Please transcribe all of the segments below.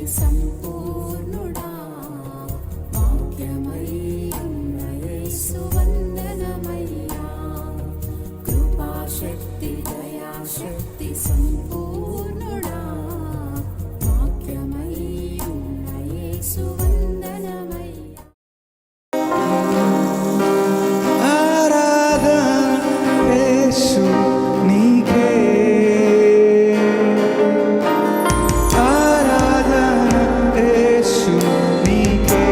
సంపూర్ణుడా వాక్యమై ఉన్న యేసు వందనమయ్యా. కృపాశక్తి దయాశక్తి సంపూర్ణుడా వాక్యమై ఉన్న యేసు వందనమయ్యా. ఆరాధన యేసు నీకే, ఆరాధన యేసు నీకే,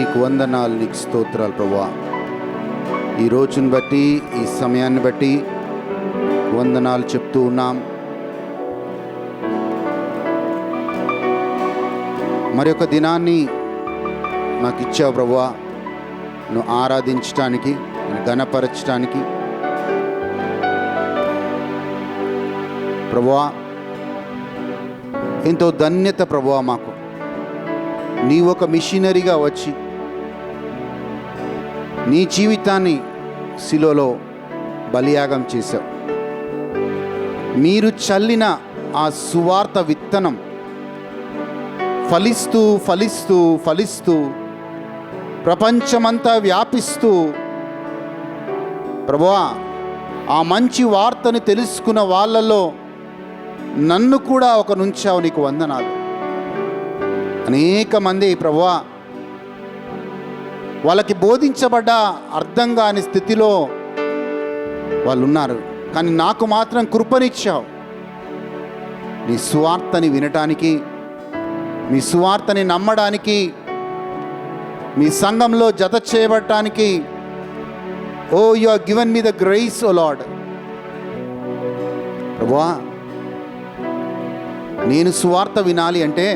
నీకు వందనాలు, నీకు స్తోత్రాలు ప్రభువా. ఈ రోజుని బట్టి, ఈ సమయాన్ని బట్టి వందనాలు చెప్తూ ఉన్నాం. మరి ఒక దినాన్ని నాకు ఇచ్చావు ప్రభువా, నువ్వు ఆరాధించటానికి, ఘనపరచటానికి. ప్రభువా, ఎంతో ధన్యత ప్రభువా మాకు. నీ ఒక మిషనరీగా వచ్చి నీ జీవితాన్ని శిలువలో బలియాగం చేశావు. మీరు చల్లిన ఆ సువార్త విత్తనం ఫలిస్తూ ఫలిస్తూ ఫలిస్తూ ప్రపంచమంతా వ్యాపిస్తూ ప్రభువా, ఆ మంచి వార్తని తెలుసుకున్న వాళ్ళలో నన్ను కూడా ఒక నుంచావు. నీకు వందనాలు. అనేక మంది ప్రభువా, వాళ్ళకి బోధించబడ్డ అర్థం కాని స్థితిలో వాళ్ళు ఉన్నారు. కానీ నాకు మాత్రం కృపనిచ్చావు. నీ సువార్తని వినటానికి, మీ సువార్తని నమ్మడానికి, మీ సంఘంలో జత చేయబడటానికి. Oh you are given me the grace O Lord. ప్రభువా, నేను సువార్త వినాలి అంటే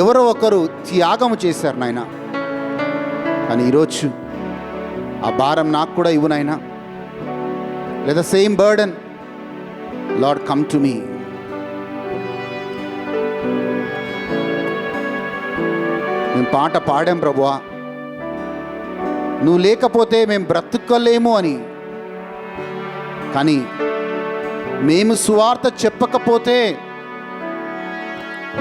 ఎవరో ఒకరు త్యాగము చేశారు నాయన. కానీ ఈరోజు ఆ భారం నాకు కూడా ఇవ్వు నాయన. లేదా same burden Lord, come to me. మేము పాట పాడాం ప్రభువా, నువ్వు లేకపోతే మేము బ్రతుకోలేము అని. కానీ మేము సువార్త చెప్పకపోతే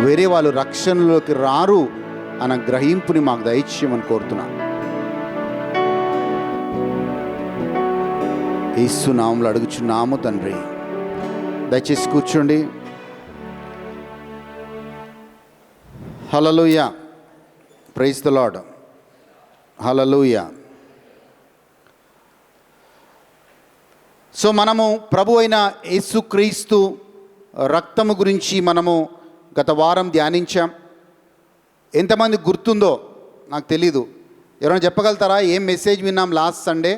వేరే వాళ్ళు రక్షణలోకి రారు అన్న గ్రహింపుని మాకు దయచేయమని కోరుతున్నా. యేసు నామములో అడుగుచున్నాము తండ్రి. దయచేసి కూర్చోండి. Hallelujah, praise the Lord. Hallelujah. So మనము ప్రభు అయిన యేసుక్రీస్తు రక్తము గురించి మనము గత వారం ధ్యానించాం. ఎంతమంది గుర్తుందో నాకు తెలీదు. ఎవరైనా చెప్పగలుగుతారా ఏం మెసేజ్ విన్నాం last Sunday?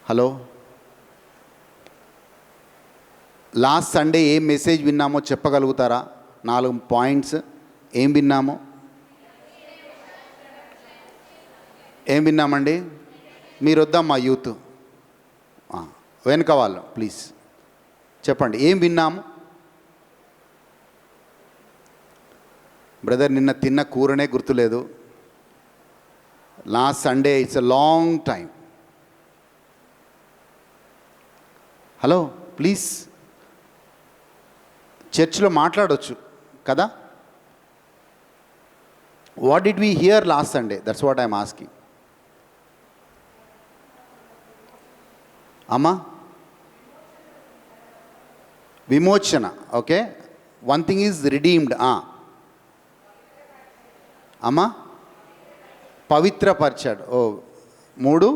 Hello, last Sunday ఏం మెసేజ్ విన్నామో చెప్పగలుగుతారా? 4 పాయింట్స్ ఏం విన్నామో? ఏం విన్నామండి? మీరు వద్దాం, మా యూత్ వెనక వాళ్ళు ప్లీజ్ చెప్పండి, ఏం విన్నాము? బ్రదర్, నిన్న తిన్న కూరనే గుర్తులేదు. Last Sunday, it's a long time. Hello please, చర్చ్లో మాట్లాడవచ్చు కదా. What did we here last Sunday? That's what I'm asking. అమ్మా, విమోచన. Okay, one thing is redeemed. అమ్మా, పవిత్రపరిచాడు. 3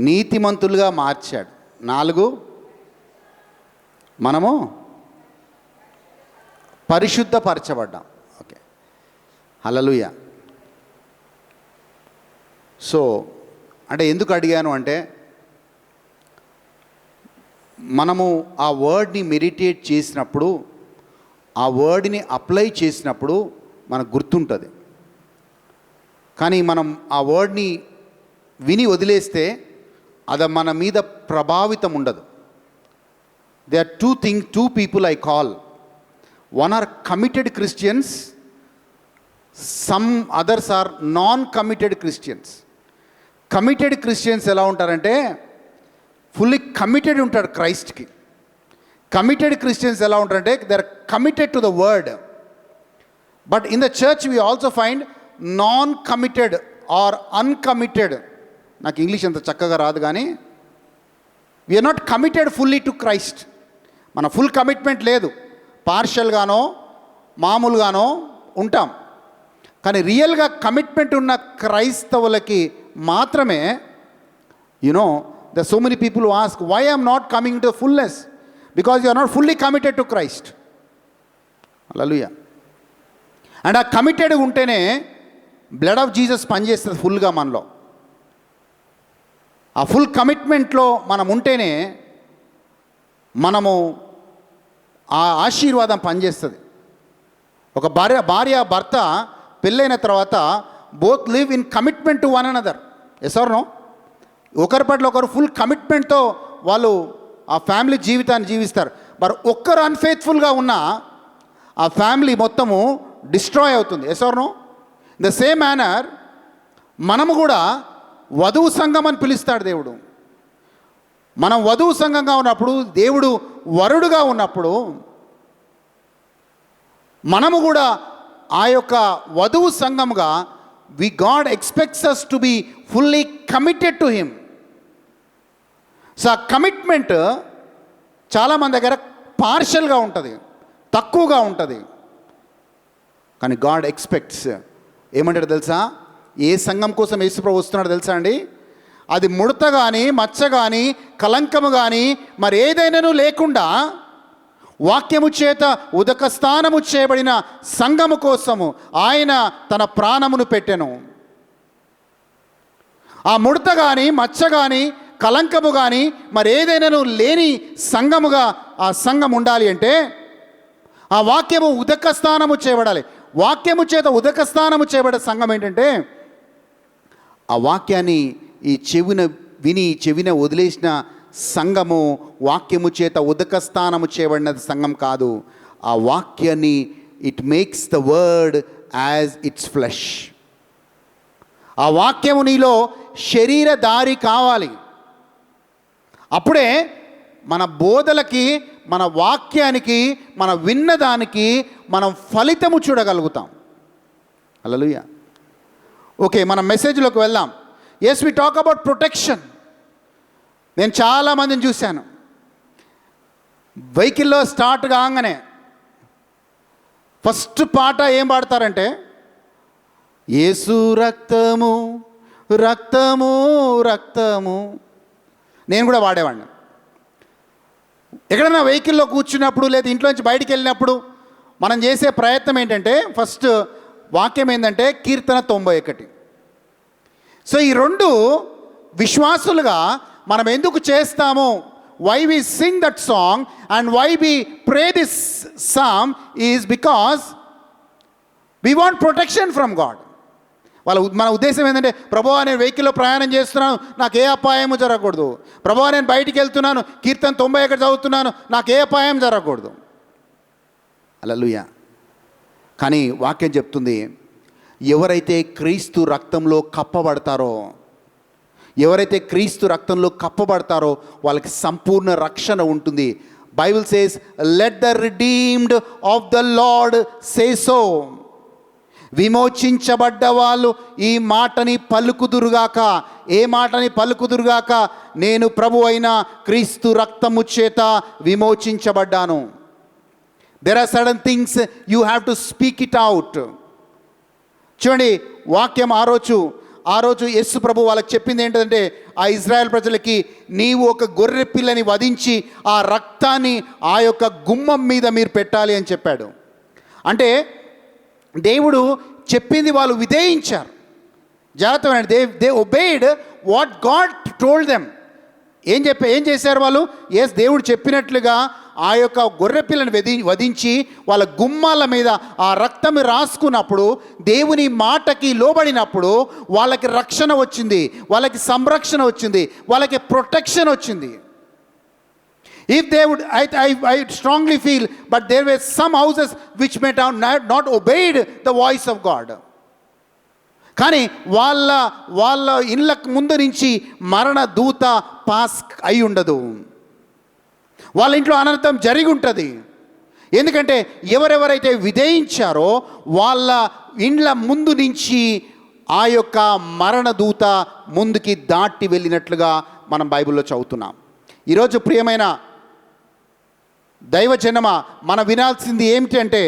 నీతిమంతులుగా మార్చాడు. 4 మనము పరిశుద్ధపరచబడ్డాం. ఓకే, హల్లెలూయా. సో అంటే ఎందుకు అడిగాను అంటే, మనము ఆ వర్డ్ని మెడిటేట్ చేసినప్పుడు, ఆ వర్డ్ని అప్లై చేసినప్పుడు మనకు గుర్తుంటుంది. కానీ మనం ఆ వర్డ్ని విని వదిలేస్తే అది మన మీద ప్రభావితం ఉండదు. They are two people I call. One are committed Christians, some others are non-committed Christians. Committed Christians ఎలా ఉంటారంటే ఫుల్లీ కమిటెడ్ ఉంటారు క్రైస్ట్కి. కమిటెడ్ క్రిస్టియన్స్ ఎలా ఉంటారంటే they are committed to the word. But in the church we also find non committed or uncommitted. నాకు English అంత చక్కగా రాదు, కానీ we're not committed fully to Christ. మన ఫుల్ కమిట్మెంట్ లేదు, పార్షియల్గానో మామూలుగానో ఉంటాం. కానీ రియల్గా కమిట్మెంట్ ఉన్న క్రైస్తవులకి మాత్రమే, you know the so many people ask why I'm not coming to fullness. Because you are not fully committed to Christ. Hallelujah. And ఆ కమిటెడ్ ఉంటేనే బ్లడ్ ఆఫ్ జీసస్ పనిచేస్తుంది ఫుల్గా మనలో. ఆ ఫుల్ కమిట్మెంట్లో మనం ఉంటేనే మనము ఆ ఆశీర్వాదం పనిచేస్తుంది. ఒక భార్య భర్త పెళ్ళైన తర్వాత both live in commitment to one another. Yes or no? ఒకరి పట్ల ఒకరు ఫుల్ కమిట్మెంట్తో వాళ్ళు ఆ ఫ్యామిలీ జీవితాన్ని జీవిస్తారు. మరి ఒక్కరు అన్ఫెయిత్ఫుల్గా ఉన్నా ఆ ఫ్యామిలీ మొత్తము డిస్ట్రాయ్ అవుతుంది. Yes or no? In the same manner మనము కూడా వధువు సంఘం అని పిలుస్తాడు దేవుడు. మనం వధువు సంఘంగా ఉన్నప్పుడు, దేవుడు వరుడుగా ఉన్నప్పుడు, మనము కూడా ఆ యొక్క వధువు సంఘముగా God expects us to be fully committed to him. So ఆ కమిట్మెంట్ చాలామంది దగ్గర పార్షల్గా ఉంటుంది, తక్కువగా ఉంటుంది. కానీ గాడ్ ఎక్స్పెక్ట్స్ ఏమంటాడు తెలుసా? ఏ సంఘం కోసం యేసుప్రభు వస్తున్నాడు తెలుసా అండి? అది ముడత కానీ, మచ్చ కానీ, కలంకము కానీ మరి ఏదైనాను లేకుండా వాక్యము చేత ఉదక స్థానము చేయబడిన సంఘము కోసము ఆయన తన ప్రాణమును పెట్టెను. ఆ ముడత కానీ, మచ్చ కానీ, కలంకము కానీ మరి ఏదైనాను లేని సంఘముగా ఆ సంఘం ఉండాలి అంటే ఆ వాక్యము ఉదక స్థానము చేయబడాలి. వాక్యము చేత ఉదక స్థానము చేయబడే సంఘం ఏంటంటే ఆ వాక్యాన్ని ఈ చెవిన వదిలేసిన సంఘము వాక్యము చేత ఉదక స్థానము చేయబడిన సంఘం కాదు. ఆ వాక్యాన్ని it makes the word as it's flesh. ఆ వాక్యము నీలో శరీరధారి కావాలి. అప్పుడే మన బోధలకి, మన వాక్యానికి, మన విన్నదానికి మనం ఫలితము చూడగలుగుతాం. హల్లెలూయా. ఓకే, మన మెసేజ్లోకి వెళ్దాం. Yes, we talk about protection. నేను చాలామందిని చూశాను, వెహికల్లో స్టార్ట్ కాగానే ఫస్ట్ పాట ఏం పాడతారంటే యేసు రక్తము రక్తము రక్తము. నేను కూడా వాడేవాడిని. ఎక్కడైనా వెహికల్లో కూర్చున్నప్పుడు లేదా ఇంట్లోంచి బయటికి వెళ్ళినప్పుడు మనం చేసే ప్రయత్నం ఏంటంటే ఫస్ట్ వాక్యం ఏంటంటే కీర్తన 91. సో ఈ రెండు విశ్వాసులుగా మనం ఎందుకు చేస్తాము, why we sing that song and why we pray this psalm is because we want protection from God. మన ఉద్దేశం ఏంటంటే ప్రభువా నేను వెహికల్లో ప్రయాణం చేస్తున్నాను, నాకు ఏ అపాయము జరగకూడదు. ప్రభువా నేను బయటికి వెళ్తున్నాను, కీర్తన 91 చదువుతున్నాను, నాకు ఏ అపాయం జరగకూడదు. హల్లెలూయా. కానీ వాక్యం చెప్తుంది ఎవరైతే క్రీస్తు రక్తంలో కప్పబడతారో, ఎవరైతే క్రీస్తు రక్తంలో కప్పబడతారో వాళ్ళకి సంపూర్ణ రక్షణ ఉంటుంది. Bible says let the redeemed of the Lord say so. విమోచించబడ్డ వాళ్ళు ఈ మాటని పలుకుదురుగాక. ఏ మాటని పలుకుదురుగాక? నేను ప్రభు అయిన క్రీస్తు రక్తము చేత విమోచించబడ్డాను. There are certain things you have to speak it out. చూడండి, వాక్యం ఆ రోజు యేసు ప్రభు వాళ్ళకి చెప్పింది ఏంటంటే ఆ ఇజ్రాయెల్ ప్రజలకి నీవు ఒక గొర్రె పిల్లని వధించి ఆ రక్తాన్ని ఆ యొక్క గుమ్మం మీద మీరు పెట్టాలి అని చెప్పాడు. అంటే దేవుడు చెప్పింది వాళ్ళు విధేయించారు. జాగ్రత్త, they obeyed what God told them. ఏం చేశారు వాళ్ళు? ఎస్, దేవుడు చెప్పినట్లుగా ఆ యొక్క గొర్రెపిల్లని వధించి వాళ్ళ గుమ్మాల మీద ఆ రక్తం రాసుకున్నప్పుడు, దేవుని మాటకి లోబడినప్పుడు వాళ్ళకి రక్షణ వచ్చింది, వాళ్ళకి సంరక్షణ వచ్చింది, వాళ్ళకి ప్రొటెక్షన్ వచ్చింది. If they would, I strongly feel, but there were some houses which may not obeyed the voice of God. కానీ వాళ్ళ ఇళ్ళకు ముందు నుంచి మరణ దూత పాస్ అయి ఉండదు. వాళ్ళ ఇంట్లో అనర్థం జరిగి ఉంటుంది. ఎందుకంటే ఎవరెవరైతే విధేయించారో వాళ్ళ ఇండ్ల ముందు నుంచి ఆ యొక్క మరణ దూత ముందుకి దాటి వెళ్ళినట్లుగా మనం బైబిల్లో చదువుతున్నాం. ఈరోజు ప్రియమైన దైవజనమ, మనం వినాల్సింది ఏమిటి అంటే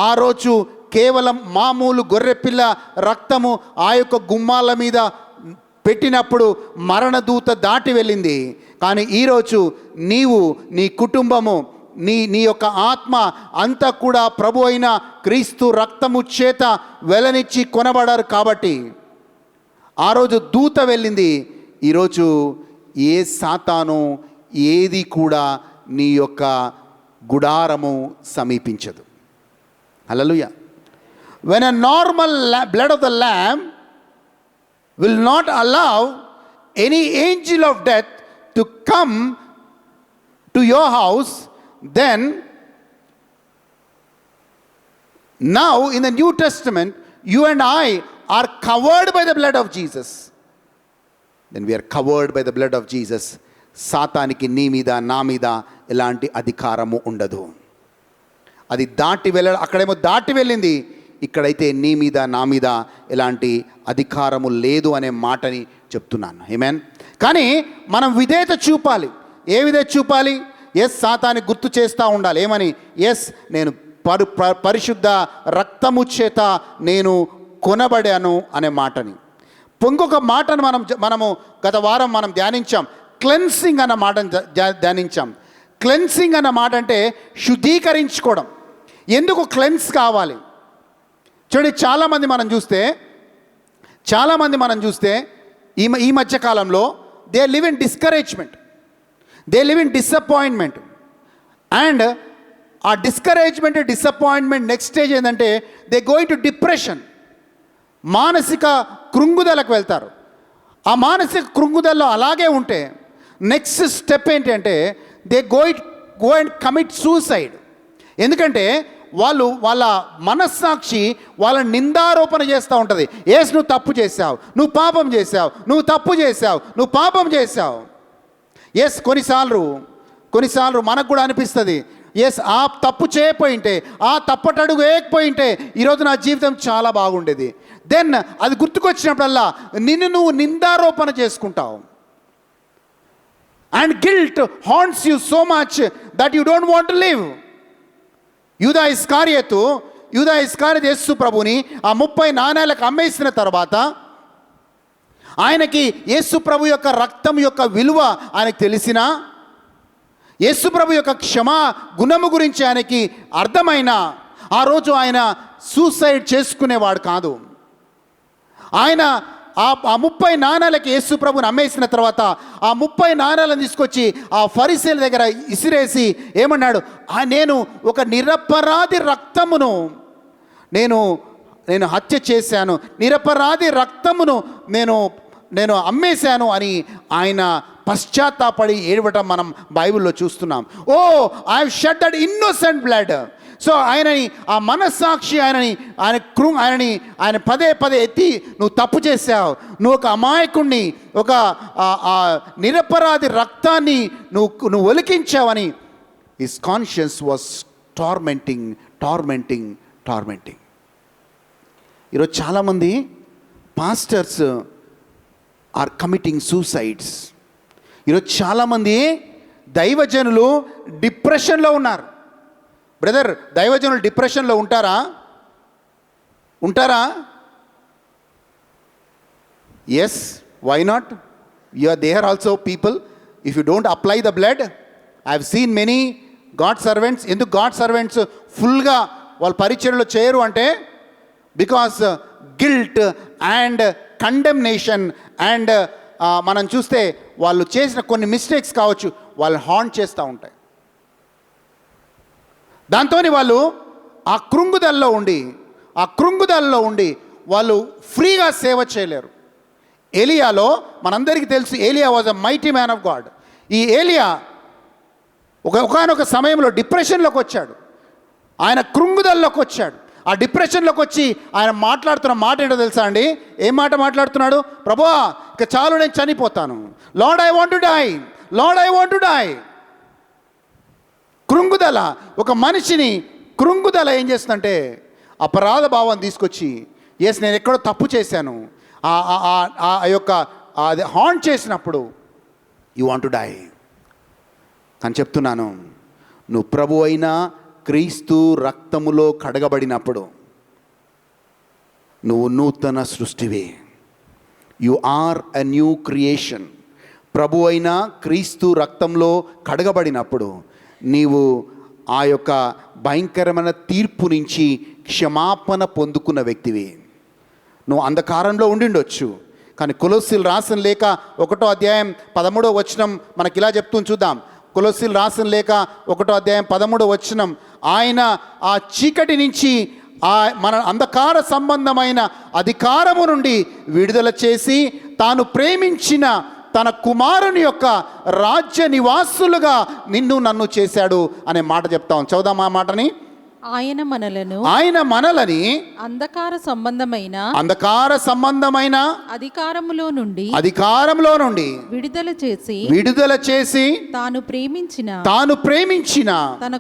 ఆ రోజు కేవలం మామూలు గొర్రెపిల్ల రక్తము ఆ యొక్క గుమ్మాల మీద పెట్టినప్పుడు మరణదూత దాటి వెళ్ళింది. కానీ ఈరోజు నీవు, నీ కుటుంబము, నీ యొక్క ఆత్మ అంతా కూడా ప్రభు అయిన క్రీస్తు రక్తము చేత వెలనిచ్చి కొనబడారు. కాబట్టి ఆ రోజు దూత వెళ్ళింది. ఈరోజు ఏ సాతాను ఏది కూడా నీ యొక్క గుడారము సమీపించదు. హల్లెలూయా. When a normal blood of the lamb will not allow any angel of death to come to your house, then now in the New Testament you and I are covered by the blood of Jesus. Then we are covered by the blood of Jesus. సాతానికి నీ మీద నా మీద ఎలాంటి అధికారము ఉండదు. అది దాటి అక్కడేమో దాటి వెళ్ళింది, ఇక్కడైతే నీ మీద నా మీద ఎలాంటి అధికారము లేదు అనే మాటని చెప్తున్నాను. ఆమేన్. కానీ మనం విధేయత చూపాలి. ఏ విధేయత చూపాలి? ఎస్, సాతాన్ని గుర్తు చేస్తూ ఉండాలి. ఏమని? ఎస్, నేను పరిశుద్ధ రక్తము చేత నేను కొనబడాను అనే మాటని. ఇంకొక మాటను మనము గత వారం మనం ధ్యానించాం. క్లెన్సింగ్ అన్న మాటను ధ్యానించాం. క్లెన్సింగ్ అన్న మాట అంటే శుద్ధీకరించుకోవడం. ఎందుకు క్లెన్స్ కావాలి? చూడండి, చాలామంది మనం చూస్తే ఈ మధ్య కాలంలో they live in discouragement, they live in disappointment. And ఆ డిస్కరేజ్మెంట్, డిసప్పాయింట్మెంట్ నెక్స్ట్ స్టేజ్ ఏంటంటే దే గోయింగ్ టు డిప్రెషన్. మానసిక కృంగుదలకు వెళ్తారు. ఆ మానసిక కృంగుదలలో అలాగే ఉంటే నెక్స్ట్ స్టెప్ ఏంటంటే they go and commit suicide. ఎందుకంటే వాళ్ళ మనస్సాక్షి వాళ్ళ నిందారోపణ చేస్తూ ఉంటుంది. ఏస్, నువ్వు తప్పు చేశావు, నువ్వు పాపం చేశావు, నువ్వు తప్పు చేశావు, నువ్వు పాపం చేశావు. ఎస్, కొన్నిసార్లు మనకు కూడా అనిపిస్తుంది, ఎస్, ఆ తప్పు చేయకపోయింటే, ఆ తప్పటడుగు వేయకపోయింటే ఈరోజు నా జీవితం చాలా బాగుండేది. దెన్ అది గుర్తుకొచ్చినప్పుడల్లా నువ్వు నిందారోపణ చేసుకుంటావు. And guilt haunts you so much that you don't want to live. యూదా ఇస్కారియతు యేసు ప్రభుని ఆ 30 నాణేలకు అమ్మేసిన తర్వాత ఆయనకి యేసు ప్రభు యొక్క రక్తం యొక్క విలువ ఆయనకు తెలిసినా, యేసు ప్రభు యొక్క క్షమా గుణము గురించి ఆయనకి అర్థమైన ఆ రోజు ఆయన సూసైడ్ చేసుకునేవాడు కాదు. ఆయన ఆ 30 నాణాలకి యేసు ప్రభుని అమ్మేసిన తర్వాత ఆ 30 నాణాలను తీసుకొచ్చి ఆ ఫరిసీల దగ్గర ఇసిరేసి ఏమన్నాడు? నేను ఒక నిరపరాధి రక్తమును నేను హత్య చేశాను, నిరపరాధి రక్తమును నేను అమ్మేశాను అని ఆయన పశ్చాత్తాపడి ఏడవటం మనం బైబిల్లో చూస్తున్నాం. Oh, I have shed that innocent blood. So ఆయనని, ఆ మనస్సాక్షి ఆయన పదే ఎత్తి, నువ్వు తప్పు చేశావు, నువ్వు ఒక అమాయకుణ్ణి, ఒక నిరపరాధి రక్తాన్ని నువ్వు ఒలికించావని హిస్ కాన్షియన్స్ వాస్ టార్మెంటింగ్. ఈరోజు చాలామంది పాస్టర్స్ ఆర్ కమిటింగ్ సూసైడ్స్. ఈరోజు చాలామంది దైవజనులు డిప్రెషన్లో ఉన్నారు. బ్రదర్, దైవజనులు డిప్రెషన్లో ఉంటారా? Yes, why not? You are there also people. If you don't apply the blood, I have seen many God servants. ఎందుకు గాడ్ సర్వెంట్స్ ఫుల్గా వాళ్ళ పరిచర్యలో చేయరు అంటే because guilt and condemnation and మనం చూస్తే వాళ్ళు చేసిన కొన్ని మిస్టేక్స్ కావచ్చు, వాళ్ళు హాంట్ చేస్తూ ఉంటాయి. దాంతో వాళ్ళు ఆ కృంగుదల్లో ఉండి వాళ్ళు ఫ్రీగా సేవ చేయలేరు. ఏలియాలో మనందరికీ తెలుసు, ఏలియా was a mighty man of God. ఈ ఏలియా ఒకనొక సమయంలో డిప్రెషన్లోకి వచ్చాడు, ఆయన కృంగుదల్లోకి వచ్చాడు. ఆ డిప్రెషన్లోకి వచ్చి ఆయన మాట్లాడుతున్న మాట ఏంటో తెలుసా అండి? ఏం మాట మాట్లాడుతున్నాడు? ప్రభువా, ఇక చాలు, నేను చనిపోతాను. Lord, I want to die. కృంగుదల, ఒక మనిషిని కృంగుదల ఏం చేస్తుందంటే అపరాధ భావం తీసుకొచ్చి, ఎస్, నేను ఎక్కడో తప్పు చేశాను, ఆ యొక్క అది హాంట్ చేసినప్పుడు యు వాంట్ టు డై. అని చెప్తున్నాను, నువ్వు ప్రభు అయిన క్రీస్తు రక్తములో కడగబడినప్పుడు నువ్వు నూతన సృష్టివే. You are a new creation. ప్రభు అయిన క్రీస్తు రక్తంలో కడగబడినప్పుడు నీవు ఆ యొక్క భయంకరమైన తీర్పు నుంచి క్షమాపణ పొందుకున్న వ్యక్తివి. నువ్వు అంధకారంలో ఉండిండొచ్చు, కానీ కొలొస్సీలు రాసిన లేఖ 1వ అధ్యాయం 13వ వచనం మనకి ఇలా చెప్తుంది, చూద్దాం. కొలొస్సీలు రాసిన లేఖ 1వ అధ్యాయం 13వ వచనం, ఆయన ఆ చీకటి నుంచి మన అంధకార సంబంధమైన అధికారము నుండి విడుదల చేసి తాను ప్రేమించిన తన కుమారుని యొక్క రాజ్య నివాసులుగా నిన్ను నన్ను చేశాడు అనే మాట చెప్తాం. చదువుదాం ఆ మాటని. ఆయన మనలని అంధకార సంబంధమైన అధికారములో నుండి విడుదల చేసి తాను ప్రేమించిన తన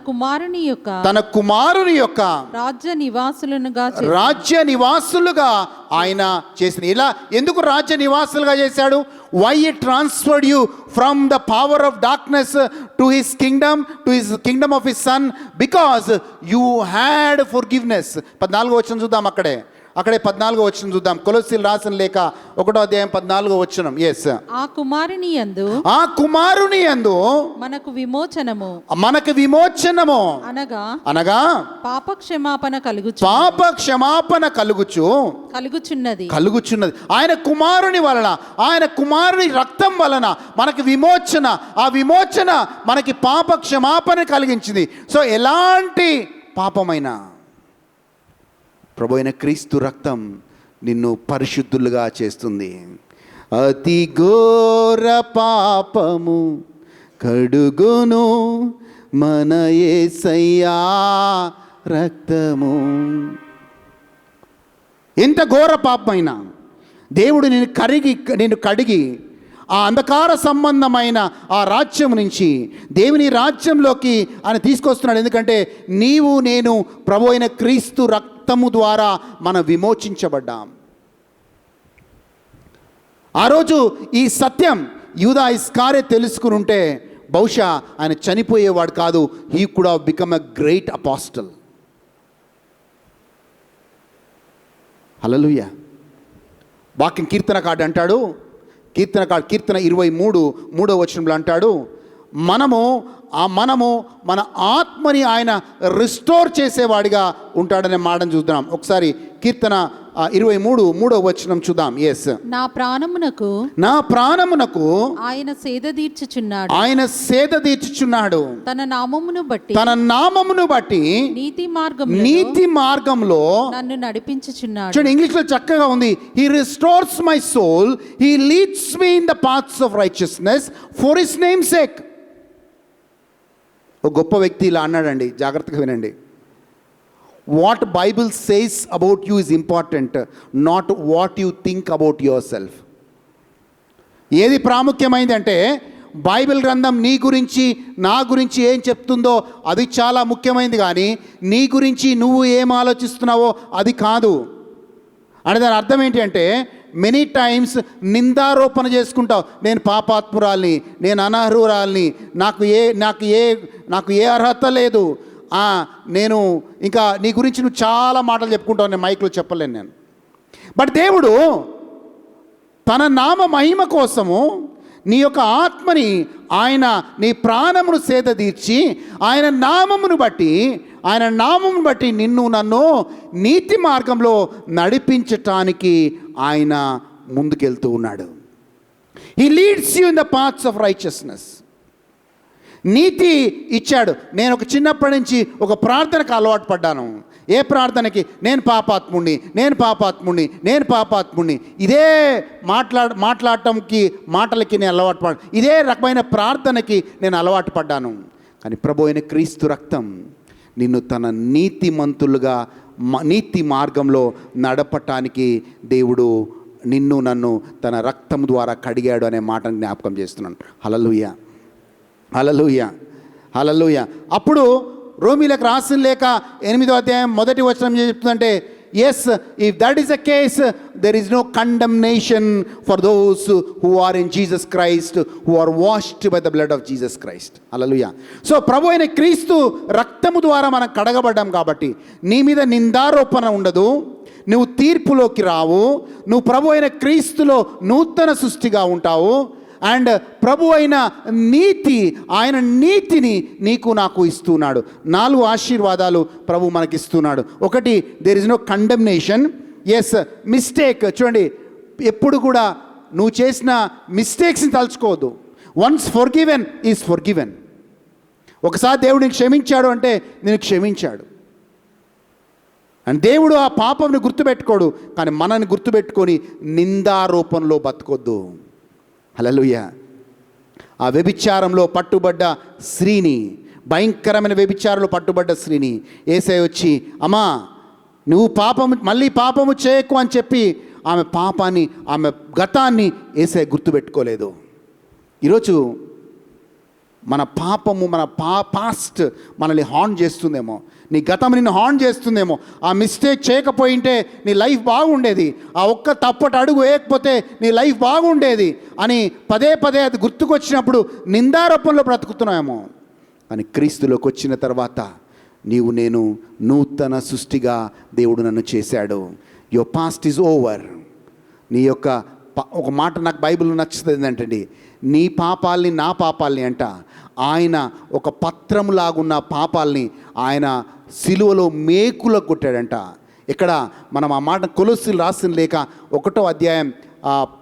కుమారుని యొక్క రాజ్య నివాసులుగా ఆయన చేసిన. ఇలా ఎందుకు రాజ్య నివాసులుగా చేశాడు? Why he transferred you from the power of darkness to his kingdom of his son? Because you had forgiveness. 14వ వచనం చూద్దాం. అక్కడే 14వ వచనం చూద్దాం. కొలొస్సీలు రాసిన లేఖ 1వ అధ్యాయం 14వ వచనం. ఎస్, ఆ కుమారుని యందు మనకు విమోచనము అనగా పాప క్షమాపణ కలుగుచున్నది. ఆయన కుమారుని వలన, ఆయన కుమారుని రక్తం వలన మనకి విమోచన, ఆ విమోచన మనకి పాప క్షమాపణ కలిగించింది. సో ఎలాంటి పాపమైనా ప్రభు అయిన క్రీస్తు రక్తం నిన్ను పరిశుద్ధులుగా చేస్తుంది. అతి ఘోర పాపము కడుగును మన యేసయ్యా రక్తము. ఎంత ఘోర పాపమైనా దేవుడు నిన్ను కడిగి ఆ అంధకార సంబంధమైన ఆ రాజ్యం నుంచి దేవుని రాజ్యంలోకి ఆయన తీసుకొస్తున్నాడు. ఎందుకంటే నేను ప్రభు అయిన క్రీస్తు రక్తము ద్వారా మనం విమోచించబడ్డాం. ఆ రోజు ఈ సత్యం యూదా ఇస్కారియతు తెలుసుకుని ఉంటే బహుశా ఆయన చనిపోయేవాడు కాదు. He could have become a great apostle. Hallelujah. వాక్యం కీర్తనకారుడు అంటాడు, కీర్తన 23వ వచనంలో అంటాడు, మనము మన ఆత్మని ఆయన రిస్టోర్ చేసేవాడిగా ఉంటాడనే మాటను చూద్దాం. ఒకసారి కీర్తన 23వ వచనం చూద్దాం. ఎస్, నా ప్రాణమునకు ఆయన సేద తీర్చుచున్నాడు తన నామమును బట్టి నీతి మార్గంలో నన్ను నడిపించుచున్నాడు. చూడండి, ఇంగ్లీష్లో చక్కగా ఉంది. He restores my soul, he leads me in the paths of righteousness for his name sake. ఒక గొప్ప వ్యక్తి ఇలా అన్నాడండి, జాగ్రత్తగా వినండి. What Bible says about you is important, not what you think about yourself. ఏది ప్రాముఖ్యమైంది అంటే బైబిల్ గ్రంథం నీ గురించి నా గురించి ఏం చెప్తుందో అది చాలా ముఖ్యమైనది, కానీ నీ గురించి నువ్వు ఏం ఆలోచిస్తున్నావో అది కాదు. అంటే దాని అర్థం ఏంటి అంటే మెనీ టైమ్స్ నిందారోపణ చేసుకుంటావు. నేను పాపాత్మురాల్ని, నేను అనర్హురాల్ని, నాకు ఏ అర్హత లేదు, నేను ఇంకా నీ గురించి నువ్వు చాలా మాటలు చెప్పుకుంటావు. నేను మైక్లో చెప్పలేను నేను. బట్ దేవుడు తన నామ మహిమ కోసము నీ యొక్క ఆత్మని ఆయన నీ ప్రాణమును సేద తీర్చి ఆయన నామమును బట్టి నిన్ను నన్ను నీతి మార్గంలో నడిపించటానికి ఆయన ముందుకెళ్తూ ఉన్నాడు. He leads you in the paths of righteousness. నీతి ఇచ్చాడు. నేను ఒక చిన్నప్పటి నుంచి ఒక ప్రార్థనకు అలవాటు పడ్డాను. ఏ ప్రార్థనకి? నేను పాపాత్ముడిని. ఇదే మాటలకి నేను అలవాటు పడ్డాను. ఇదే రకమైన ప్రార్థనకి నేను అలవాటు పడ్డాను. కానీ ప్రభు అయిన క్రీస్తు రక్తం నిన్ను తన నీతి మార్గంలో నడపటానికి దేవుడు నిన్ను నన్ను తన రక్తం ద్వారా కడిగాడు అనే మాటను జ్ఞాపకం చేస్తున్నాను. హల్లెలూయా. అప్పుడు రోమీలకు రాసిన లేఖ 8వ అధ్యాయం 1వ వచనం చెప్తుందంటే, yes, if that is the case there is no condemnation for those who are in Jesus Christ, who are washed by the blood of Jesus Christ. Hallelujah. So ప్రభు అయిన క్రీస్తు రక్తము ద్వారా మనం కడగబడ్డాం కాబట్టి నీ మీద నిందారోపణ ఉండదు, నువ్వు తీర్పులోకి రావు, నువ్వు ప్రభు అయిన క్రీస్తులో నూతన సృష్టిగా ఉంటావు. అండ్ ప్రభు అయిన నీతి, ఆయన నీతిని నీకు నాకు ఇస్తున్నాడు. 4 ఆశీర్వాదాలు ప్రభు మనకిస్తున్నాడు. ఒకటి, there is no condemnation. Yes, mistake. చూడండి, ఎప్పుడు కూడా నువ్వు చేసిన మిస్టేక్స్ని తలుచుకోవద్దు. Once forgiven is forgiven. ఒకసారి దేవుడు నీకు క్షమించాడు అంటే నేను క్షమించాడు. అండ్ దేవుడు ఆ పాపంని గుర్తుపెట్టుకోడు, కానీ మనని గుర్తుపెట్టుకొని నిందారోపణలో బతకొద్దు. హల్లెలూయా. ఆ వ్యభిచారంలో పట్టుబడ్డ స్త్రీని, భయంకరమైన వ్యభిచారంలో పట్టుబడ్డ స్త్రీని యేసయ్య వచ్చి, అమ్మా నువ్వు మళ్ళీ పాపము చేయకు అని చెప్పి ఆమె పాపాన్ని, ఆమె గతాన్ని యేసయ్య గుర్తుపెట్టుకోలేదు. ఈరోజు మన పాపము, మన పాస్ట్ మనల్ని హార్న్ చేస్తుందేమో, నీ గతం నిన్ను హార్న్ చేస్తుందేమో. ఆ మిస్టేక్ చేయకపోయింటే నీ లైఫ్ బాగుండేది, ఆ ఒక్క తప్పటి అడుగు వేయకపోతే నీ లైఫ్ బాగుండేది అని పదే పదే అది గుర్తుకొచ్చినప్పుడు నిందారోపణలో బ్రతుకుతున్నామేమో. కానీ క్రీస్తులోకి వచ్చిన తర్వాత నీవు నేను నూతన సృష్టిగా దేవుడు నన్ను చేశాడు. Your past is over. నీ యొక్క ఒక మాట నాకు బైబిల్లో నచ్చుతుంది ఏంటండి, నీ పాపాల్ని నా పాపాల్ని అంట ఆయన ఒక పత్రంలాగున్న పాపాల్ని ఆయన సిలువలో మేకుల కొట్టాడంట. ఇక్కడ మనం ఆ మాట కొలొస్సీలు రాసిన లేక 1వ అధ్యాయం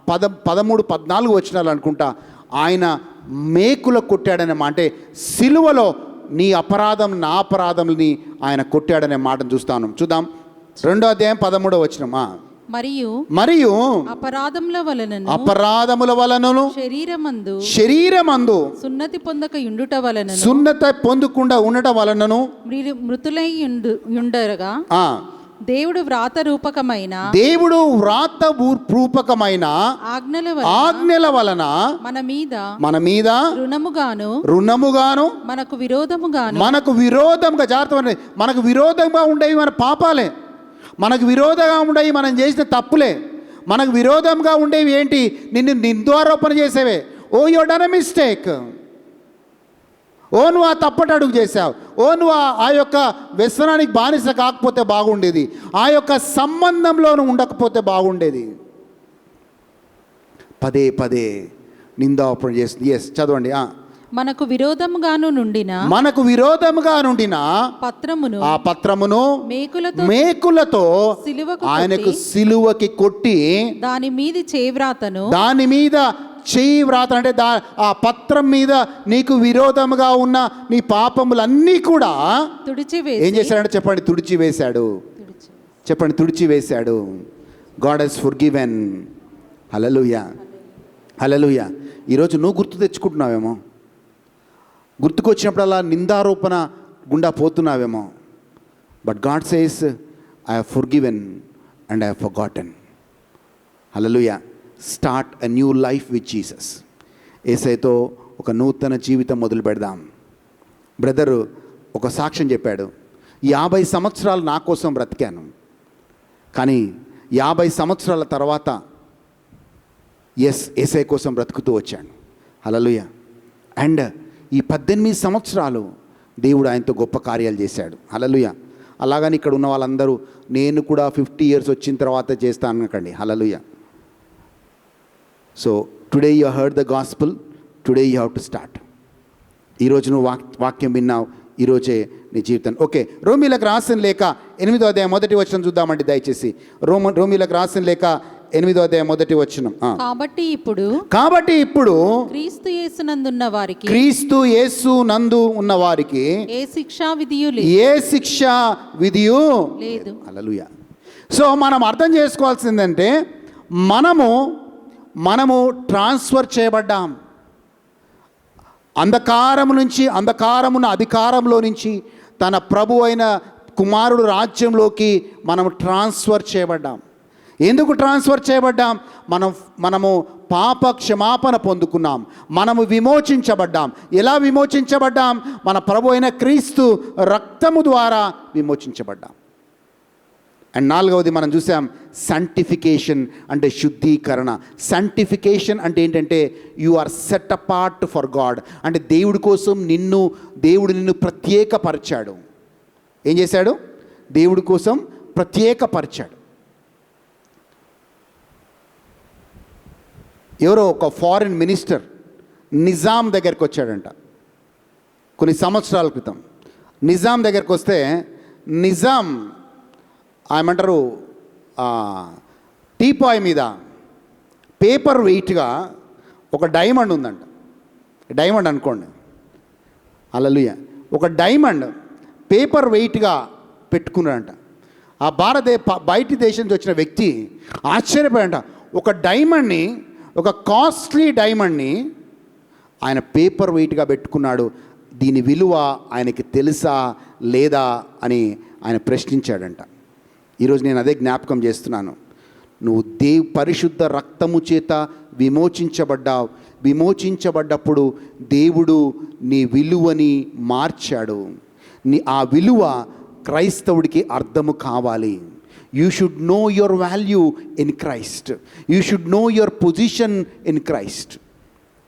13-14 వచనాలు అనుకుంటా, ఆయన మేకుల కొట్టాడనే మాట, అంటే సిలువలో నీ అపరాధం నా అపరాధంని ఆయన కొట్టాడనే మాటను చూద్దాం. 2వ అధ్యాయం 13వ వచనం. మరియు అపరాధముల వలనను శరీరమందు సున్నతి పొందక యుండుట వలన, సున్నత పొందకుండా ఉండటం వలనను మృతులై యుండరగా దేవుడు వ్రాత రూపకమైన ఆజ్ఞల వలన మన మీద రుణముగాను మనకు విరోధముగా జాగ్రత్త. మనకు విరోధంగా ఉండేవి మన పాపాలే, మనకు విరోధంగా ఉండేవి మనం చేసిన తప్పులే, మనకు విరోధంగా ఉండేవి ఏంటి, నిన్ను నిందారోపణ చేసేవే. ఓ యు డన్ ఎ మిస్టేక్, ఓ నువ్వు ఆ తప్పటి అడుగు చేసావు, ఓ నువ్వు ఆ యొక్క వ్యసనానికి బానిస కాకపోతే బాగుండేది, ఆ యొక్క సంబంధంలోనూ ఉండకపోతే బాగుండేది. పదే పదే నిందారోపణ చేస్తుంది. ఎస్, చదవండి. మనకు విరోధముగాను నుండిన పత్రమును మేకులతో ఆయనకు సిలువకి కొట్టి దాని మీద చేయి వ్రాత అంటే ఆ పత్రం మీద నీకు విరోధముగా ఉన్న నీ పాపములన్నీ కూడా ఏం చేశాడంటే చెప్పండి, తుడిచివేశాడు. చెప్పండి, తుడిచివేశాడు. God has forgiven. Hallelujah, hallelujah. ఈరోజు నువ్వు గుర్తు తెచ్చుకుంటున్నావేమో, గుర్తుకొచ్చినప్పుడల్లా నిందారోపణ గుండా పోతున్నావేమో. But God says I have forgiven and I have forgotten. Hallelujah. Start a new life with Jesus. యేసయ్యతో ఒక నూతన జీవితం మొదలు పెడదాం. బ్రదరు ఒక సాక్ష్యం చెప్పాడు, 50 సంవత్సరాలు నా కోసం బ్రతికాను, కానీ 50 సంవత్సరాల తర్వాత యేసయ్య కోసం బ్రతుకుతూ వచ్చాను. హల్లెలూయా. అండ్ ఈ 18 సంవత్సరాలు దేవుడు ఆయనతో గొప్ప కార్యాలు చేశాడు. హల్లెలూయా. అలాగని ఇక్కడ ఉన్న వాళ్ళందరూ నేను కూడా 50 years వచ్చిన తర్వాత చేస్తాను అనకండి. Hallelujah. So today you heard the gospel, today you have to start. ఈరోజు నువ్వు వాక్యం విన్నావు, ఈరోజే నీ జీవితం. ఓకే, రోమీలకు రాసిన లేఖ 8వ అధ్యాయం 1వ వచనం చూద్దామండి దయచేసి. రోమీలకు రాసిన లేఖ 8వ అధ్యాయం 1వ వచనం. కాబట్టి ఇప్పుడు క్రీస్తు యేసు నందు ఉన్న వారికి ఏ శిక్షా విధియు లేదు. హల్లెలూయా. సో మనం అర్థం చేసుకోవాల్సిందంటే మనము ట్రాన్స్ఫర్ చేయబడ్డాం. అంధకారమున అధికారంలో నుంచి తన ప్రభు అయిన కుమారుడు రాజ్యంలోకి మనం ట్రాన్స్ఫర్ చేయబడ్డాం. ఎందుకు ట్రాన్స్ఫర్ చేయబడ్డాం? మనము పాప క్షమాపణ పొందుకున్నాం, మనము విమోచించబడ్డాం. ఎలా విమోచించబడ్డాం? మన ప్రభు అయిన క్రీస్తు రక్తము ద్వారా విమోచించబడ్డాం. అండ్ 4వది మనం చూసాం, సాంటిఫికేషన్ అంటే శుద్ధీకరణ. సాంటిఫికేషన్ అంటే ఏంటంటే you are set apart for God. అంటే దేవుడి కోసం దేవుడు నిన్ను ప్రత్యేకపరిచాడు. ఏం చేశాడు? దేవుడి కోసం ప్రత్యేకపరిచాడు. ఎవరో ఒక ఫారిన్ మినిస్టర్ నిజాం దగ్గరికి వచ్చాడంట కొన్ని సంవత్సరాల క్రితం. నిజాం దగ్గరికి వస్తే నిజాం ఏమంటారు టీపాయ్ మీద పేపర్ వెయిట్గా ఒక డైమండ్ ఉందంట. డైమండ్ అనుకోండి, హల్లెలూయా, ఒక డైమండ్ పేపర్ వెయిట్గా పెట్టుకున్నాడంట. ఆ బయటి దేశం నుంచి వచ్చిన వ్యక్తి ఆశ్చర్యపోయాడంట. ఒక డైమండ్ని, ఒక కాస్ట్లీ డైమండ్ని ఆయన పేపర్ వెయిట్గా పెట్టుకున్నాడు. దీని విలువ ఆయనకి తెలుసా లేదా అని ఆయన ప్రశ్నించాడంట. ఈరోజు నేను అదే జ్ఞాపకం చేస్తున్నాను. నువ్వు పరిశుద్ధ రక్తము చేత విమోచించబడ్డావు. విమోచించబడ్డప్పుడు దేవుడు నీ విలువని మార్చాడు. ఆ విలువ క్రైస్తవుడికి అర్థము కావాలి. You should know your value in Christ. You should know your position in Christ.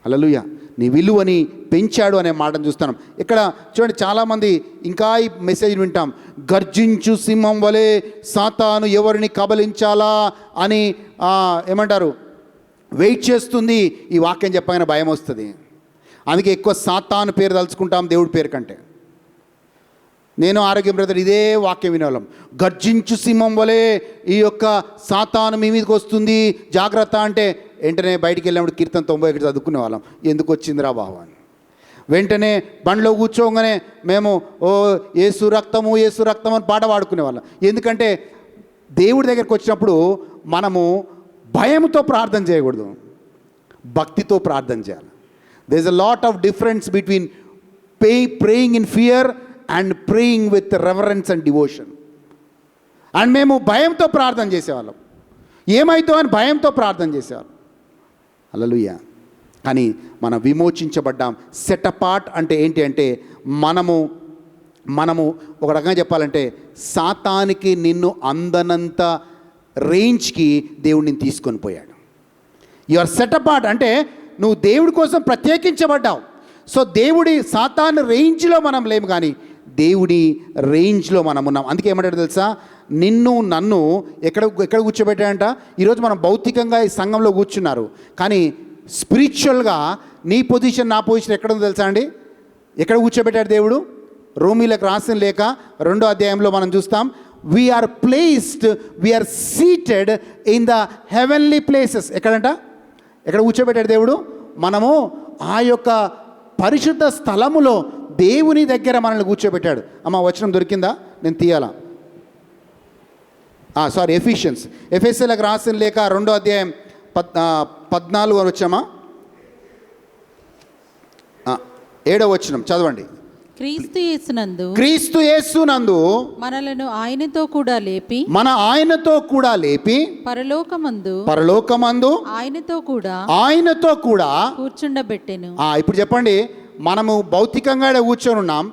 Hallelujah. నీ విలువని పెంచాడు అనే మాటను చూస్తున్నాం. ఇక్కడ చూడండి, చాలామంది ఇంకా ఈ మెసేజ్ వింటాం, గర్జించు సింహం వలె సాతాను ఎవరిని కబలించాలా అని ఏమంటారు, వెయిట్ చేస్తుంది. ఈ వాక్యం చెప్పగానే భయం వస్తుంది. అందుకే ఎక్కువ సాతాను పేరు తలుచుకుంటాం దేవుడి పేరు కంటే. నేను ఆరోగ్యం బ్రదర్ ఇదే వాక్యం వినేవాళ్ళం, గర్జించు సింహం వలె ఈ యొక్క సాతాను మీ మీదకి వస్తుంది జాగ్రత్త అంటే వెంటనే బయటికి వెళ్ళినప్పుడు కీర్తన 91 చదువుకునే వాళ్ళం. ఎందుకు వచ్చిందిరా బాబు అని. వెంటనే బండిలో కూర్చోగానే మేము యేసు రక్తము యేసు రక్తం అని పాట పాడుకునే వాళ్ళం. ఎందుకంటే దేవుడి దగ్గరికి వచ్చినప్పుడు మనము భయంతో ప్రార్థన చేయకూడదు, భక్తితో ప్రార్థన చేయాలి. There is a lot of difference between praying in fear and praying with reverence and devotion. And మేము భయంతో ప్రార్థన చేసేవాళ్ళం, ఏమైతో అని భయంతో ప్రార్థన చేసేవాళ్ళం. హల్లెలూయా. కానీ మనం విమోచించబడ్డాం. సెట్ అపార్ట్ అంటే ఏంటి అంటే మనము ఒక రకంగా చెప్పాలంటే సాతానికి నిన్ను అందనంత రేంజ్కి దేవుడు నిన్ను తీసుకొని పోయాడు. యు ఆర్ సెట్ అపార్ట్ అంటే నువ్వు దేవుడి కోసం ప్రత్యేకించబడ్డావు. సో దేవుడి సాతాను రేంజ్లో మనం లేము, కానీ దేవుడి రేంజ్లో మనం ఉన్నాం. అందుకే ఏమంటాడు తెలుసా, నిన్ను నన్ను ఎక్కడ కూర్చోబెట్టాడంట. ఈరోజు మనం భౌతికంగా ఈ సంఘంలో కూర్చున్నారు, కానీ స్పిరిచువల్గా నీ పొజిషన్ నా పొజిషన్ ఎక్కడ ఉందో తెలుసా అండి? ఎక్కడ కూర్చోబెట్టాడు దేవుడు? రోమీలకు రాసిన లేఖ 2వ అధ్యాయంలో మనం చూస్తాం, we're placed, we're seated in the heavenly places. ఎక్కడంట? ఎక్కడ కూర్చోబెట్టాడు దేవుడు? మనము ఆ యొక్క పరిశుద్ధ స్థలములో దేవుని దగ్గర మనల్ని కూర్చోబెట్టాడు. అమ్మ వచనం దొరికిందా? నేను తీయాలా? ఎఫెసీయులకు రాసిన లేఖ 2వ అధ్యాయం 14 వచ్చామా? 7వ వచనం చదవండి. క్రీస్తు యేసునందు మనలను ఆయనతో కూడా లేపి పరలోకమందు ఆయనతో కూడా కూర్చుండబెట్టెను. ఇప్పుడు చెప్పండి, మనము భౌతికంగా కూర్చొని ఉన్నాం,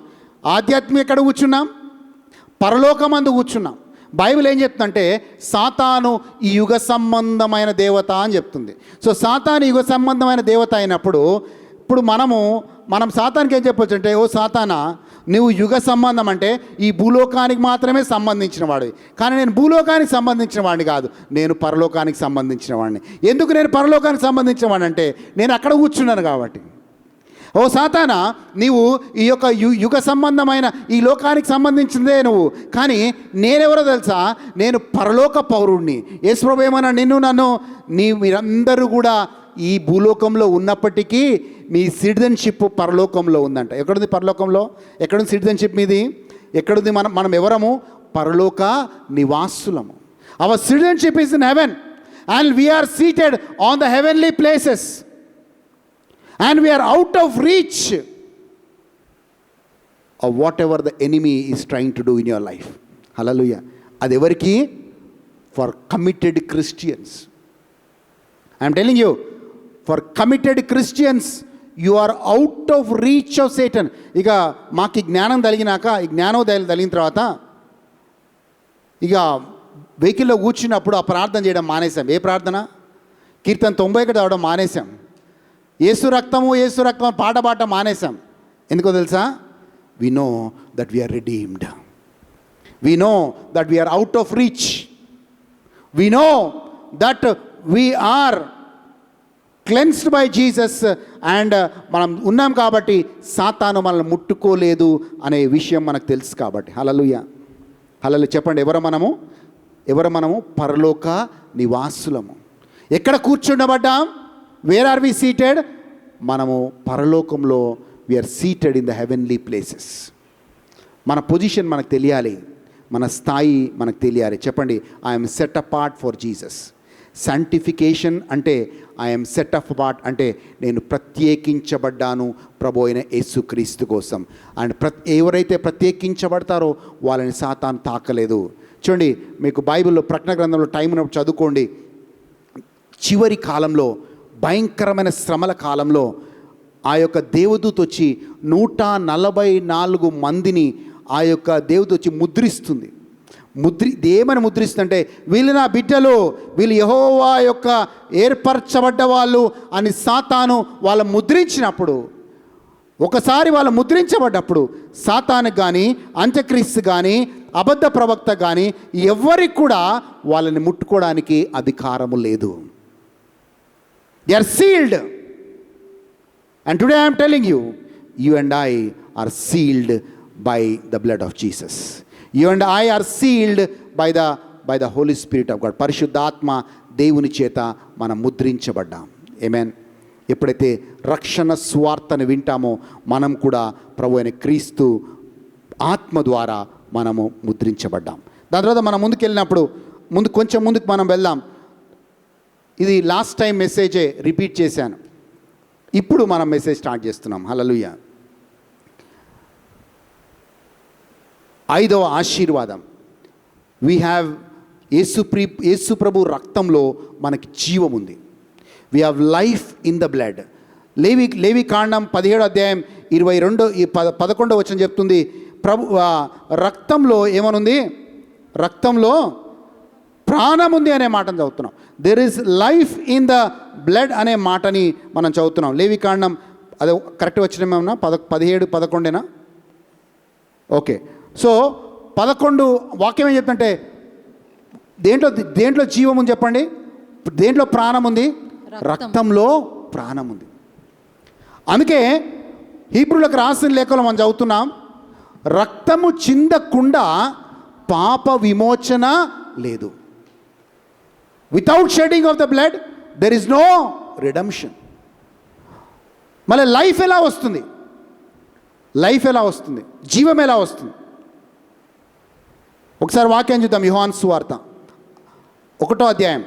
ఆధ్యాత్మిక ఎక్కడ కూర్చున్నాం? పరలోకమందు కూర్చున్నాం. బైబిల్ ఏం చెప్తుందంటే సాతాను ఈ యుగ సంబంధమైన దేవత అని చెప్తుంది. సో సాతాను యుగ సంబంధమైన దేవత అయినప్పుడు ఇప్పుడు మనం సాతానికి ఏం చెప్పొచ్చు అంటే, ఓ సాతానా, నువ్వు యుగ సంబంధం అంటే ఈ భూలోకానికి మాత్రమే సంబంధించిన వాడివి, కానీ నేను భూలోకానికి సంబంధించిన వాడిని కాదు, నేను పరలోకానికి సంబంధించిన వాడిని. ఎందుకు నేను పరలోకానికి సంబంధించిన వాడిని అంటే నేను అక్కడ కూర్చున్నాను కాబట్టి. ఓ సాతానా, నీవు ఈ యొక్క యుగ సంబంధమైన ఈ లోకానికి సంబంధించిందే నువ్వు, కానీ నేనెవరో తెలుసా? నేను పరలోక పౌరుడిని. యేసు ప్రభువు ఏమన్నా, నన్ను మీరందరూ కూడా ఈ భూలోకంలో ఉన్నప్పటికీ మీ సిటిజన్షిప్ పరలోకంలో ఉందంట. ఎక్కడుంది పరలోకంలో? ఎక్కడుంది సిటిజన్షిప్ మీది? ఎక్కడుంది? మనం ఎవరము? పరలోక నివాసులము. Our citizenship is in heaven and we're seated on the heavenly places and we are out of reach of whatever the enemy is trying to do in your life. Hallelujah. Adi evariki? For committed Christians. I am telling you, for committed Christians, you are out of reach of Satan. ఇక మాకు జ్ఞానం కలిగినాక, ఈ జ్ఞానోదయం కలిగిన తర్వాత ఇక వెహికల్లో కూర్చున్నప్పుడు ఆ ప్రార్థన చేయడం మానేశాం. ఏ ప్రార్థన? కీర్తన 91 చదవడం మానేశాం. యేసు రక్తము పాట మానేశాం. ఎందుకో తెలుసా? We know that we're redeemed. We know that we're out of reach. We know that we're cleansed by Jesus and మనం ఉన్నాం కాబట్టి సాతాను మనల్ని ముట్టుకోలేదు అనే విషయం మనకు తెలుసు కాబట్టి. హల్లెలూయా. హల్లెలూయా. చెప్పండి, ఎవరు మనము పరలోక నివాసులము. ఎక్కడ కూర్చుండబడ్డాం? Where are we seated? మనము పరలోకంలో we're seated in the heavenly places. మన పొజిషన్ మనకు తెలియాలి, మన స్థాయి మనకు తెలియాలి. చెప్పండి, I'm set apart for Jesus. Sanctification అంటే ఐఎమ్ సెట్ అపార్ట్ అంటే నేను ప్రత్యేకించబడ్డాను ప్రభు అయిన యేసుక్రీస్తు కోసం. అండ్ ఎవరైతే ప్రత్యేకించబడతారో వాళ్ళని సాతాను తాకలేదు. చూడండి, మీకు బైబిల్లో ప్రకటన గ్రంథంలో టైం ఉన్నప్పుడు చదువుకోండి. చివరి కాలంలో, భయంకరమైన శ్రమల కాలంలో ఆ యొక్క దేవదూత వచ్చి 144 మందిని ఆ యొక్క దేవదూత వచ్చి ముద్రిస్తుంది. ఏమని ముద్రిస్తుందంటే, వీళ్ళు నా బిడ్డలు, వీళ్ళు యెహోవా యొక్క ఏర్పరచబడ్డ వాళ్ళు అని సాతాను వాళ్ళ ముద్రించినప్పుడు, ఒకసారి వాళ్ళు ముద్రించబడ్డప్పుడు సాతాను కానీ, అంత్యక్రీస్తు కానీ, అబద్ధ ప్రవక్త కానీ ఎవరికి కూడా వాళ్ళని ముట్టుకోవడానికి అధికారము లేదు. They are sealed. And today I am telling you, you and I are sealed by the blood of Jesus. You and I are sealed by the Holy Spirit of God. పరిశుద్ధాత్మ దేవుని చేత మనం ముద్రించబడ్డాం. ఆమేన్. ఎప్పుడైతే రక్షణ స్వార్థను వింటామో మనం కూడా ప్రభు అయిన క్రీస్తు ఆత్మ ద్వారా మనము ముద్రించబడ్డాం. దాని తర్వాత మనం ముందుకు వెళ్ళినప్పుడు కొంచెం ముందుకు మనం వెళ్దాం. ఇది లాస్ట్ టైం మెసేజే రిపీట్ చేశాను. ఇప్పుడు మనం మెసేజ్ స్టార్ట్ చేస్తున్నాం. హల్లెలూయా. 5వ ఆశీర్వాదం. వీ హ్యావ్ యేసు ప్రభు రక్తంలో మనకి జీవం ఉంది. We have life in the blood. లేవి కాండం 17వ అధ్యాయం 11వ వచనం చెప్తుంది, ప్రభు రక్తంలో ఏమనుంది? రక్తంలో ప్రాణం ఉంది అనే మాటను చదువుతున్నాం. There is life in the blood అనే మాటని మనం చదువుతున్నాం. లేవికాండం అదే కరెక్ట్ వచ్చినేమన్నా 17-11 ఓకే. సో 11 వాక్యం ఏం చెప్తుంటే, దేంట్లో జీవం ఉంది చెప్పండి? దేంట్లో ప్రాణం ఉంది? రక్తంలో ప్రాణం ఉంది. అందుకే హీబ్రూలకు రాసిన లేఖలో మనం చదువుతున్నాం, రక్తము చిందకుండా పాప విమోచన లేదు. Without shedding of the blood there is no redemption. మళ్ళీ లైఫ్ ఎలా వస్తుంది? జీవం ఎలా వస్తుంది? ఒకసారి వాక్యం చూద్దాం. యోహాను సువార్త 1వ అధ్యాయం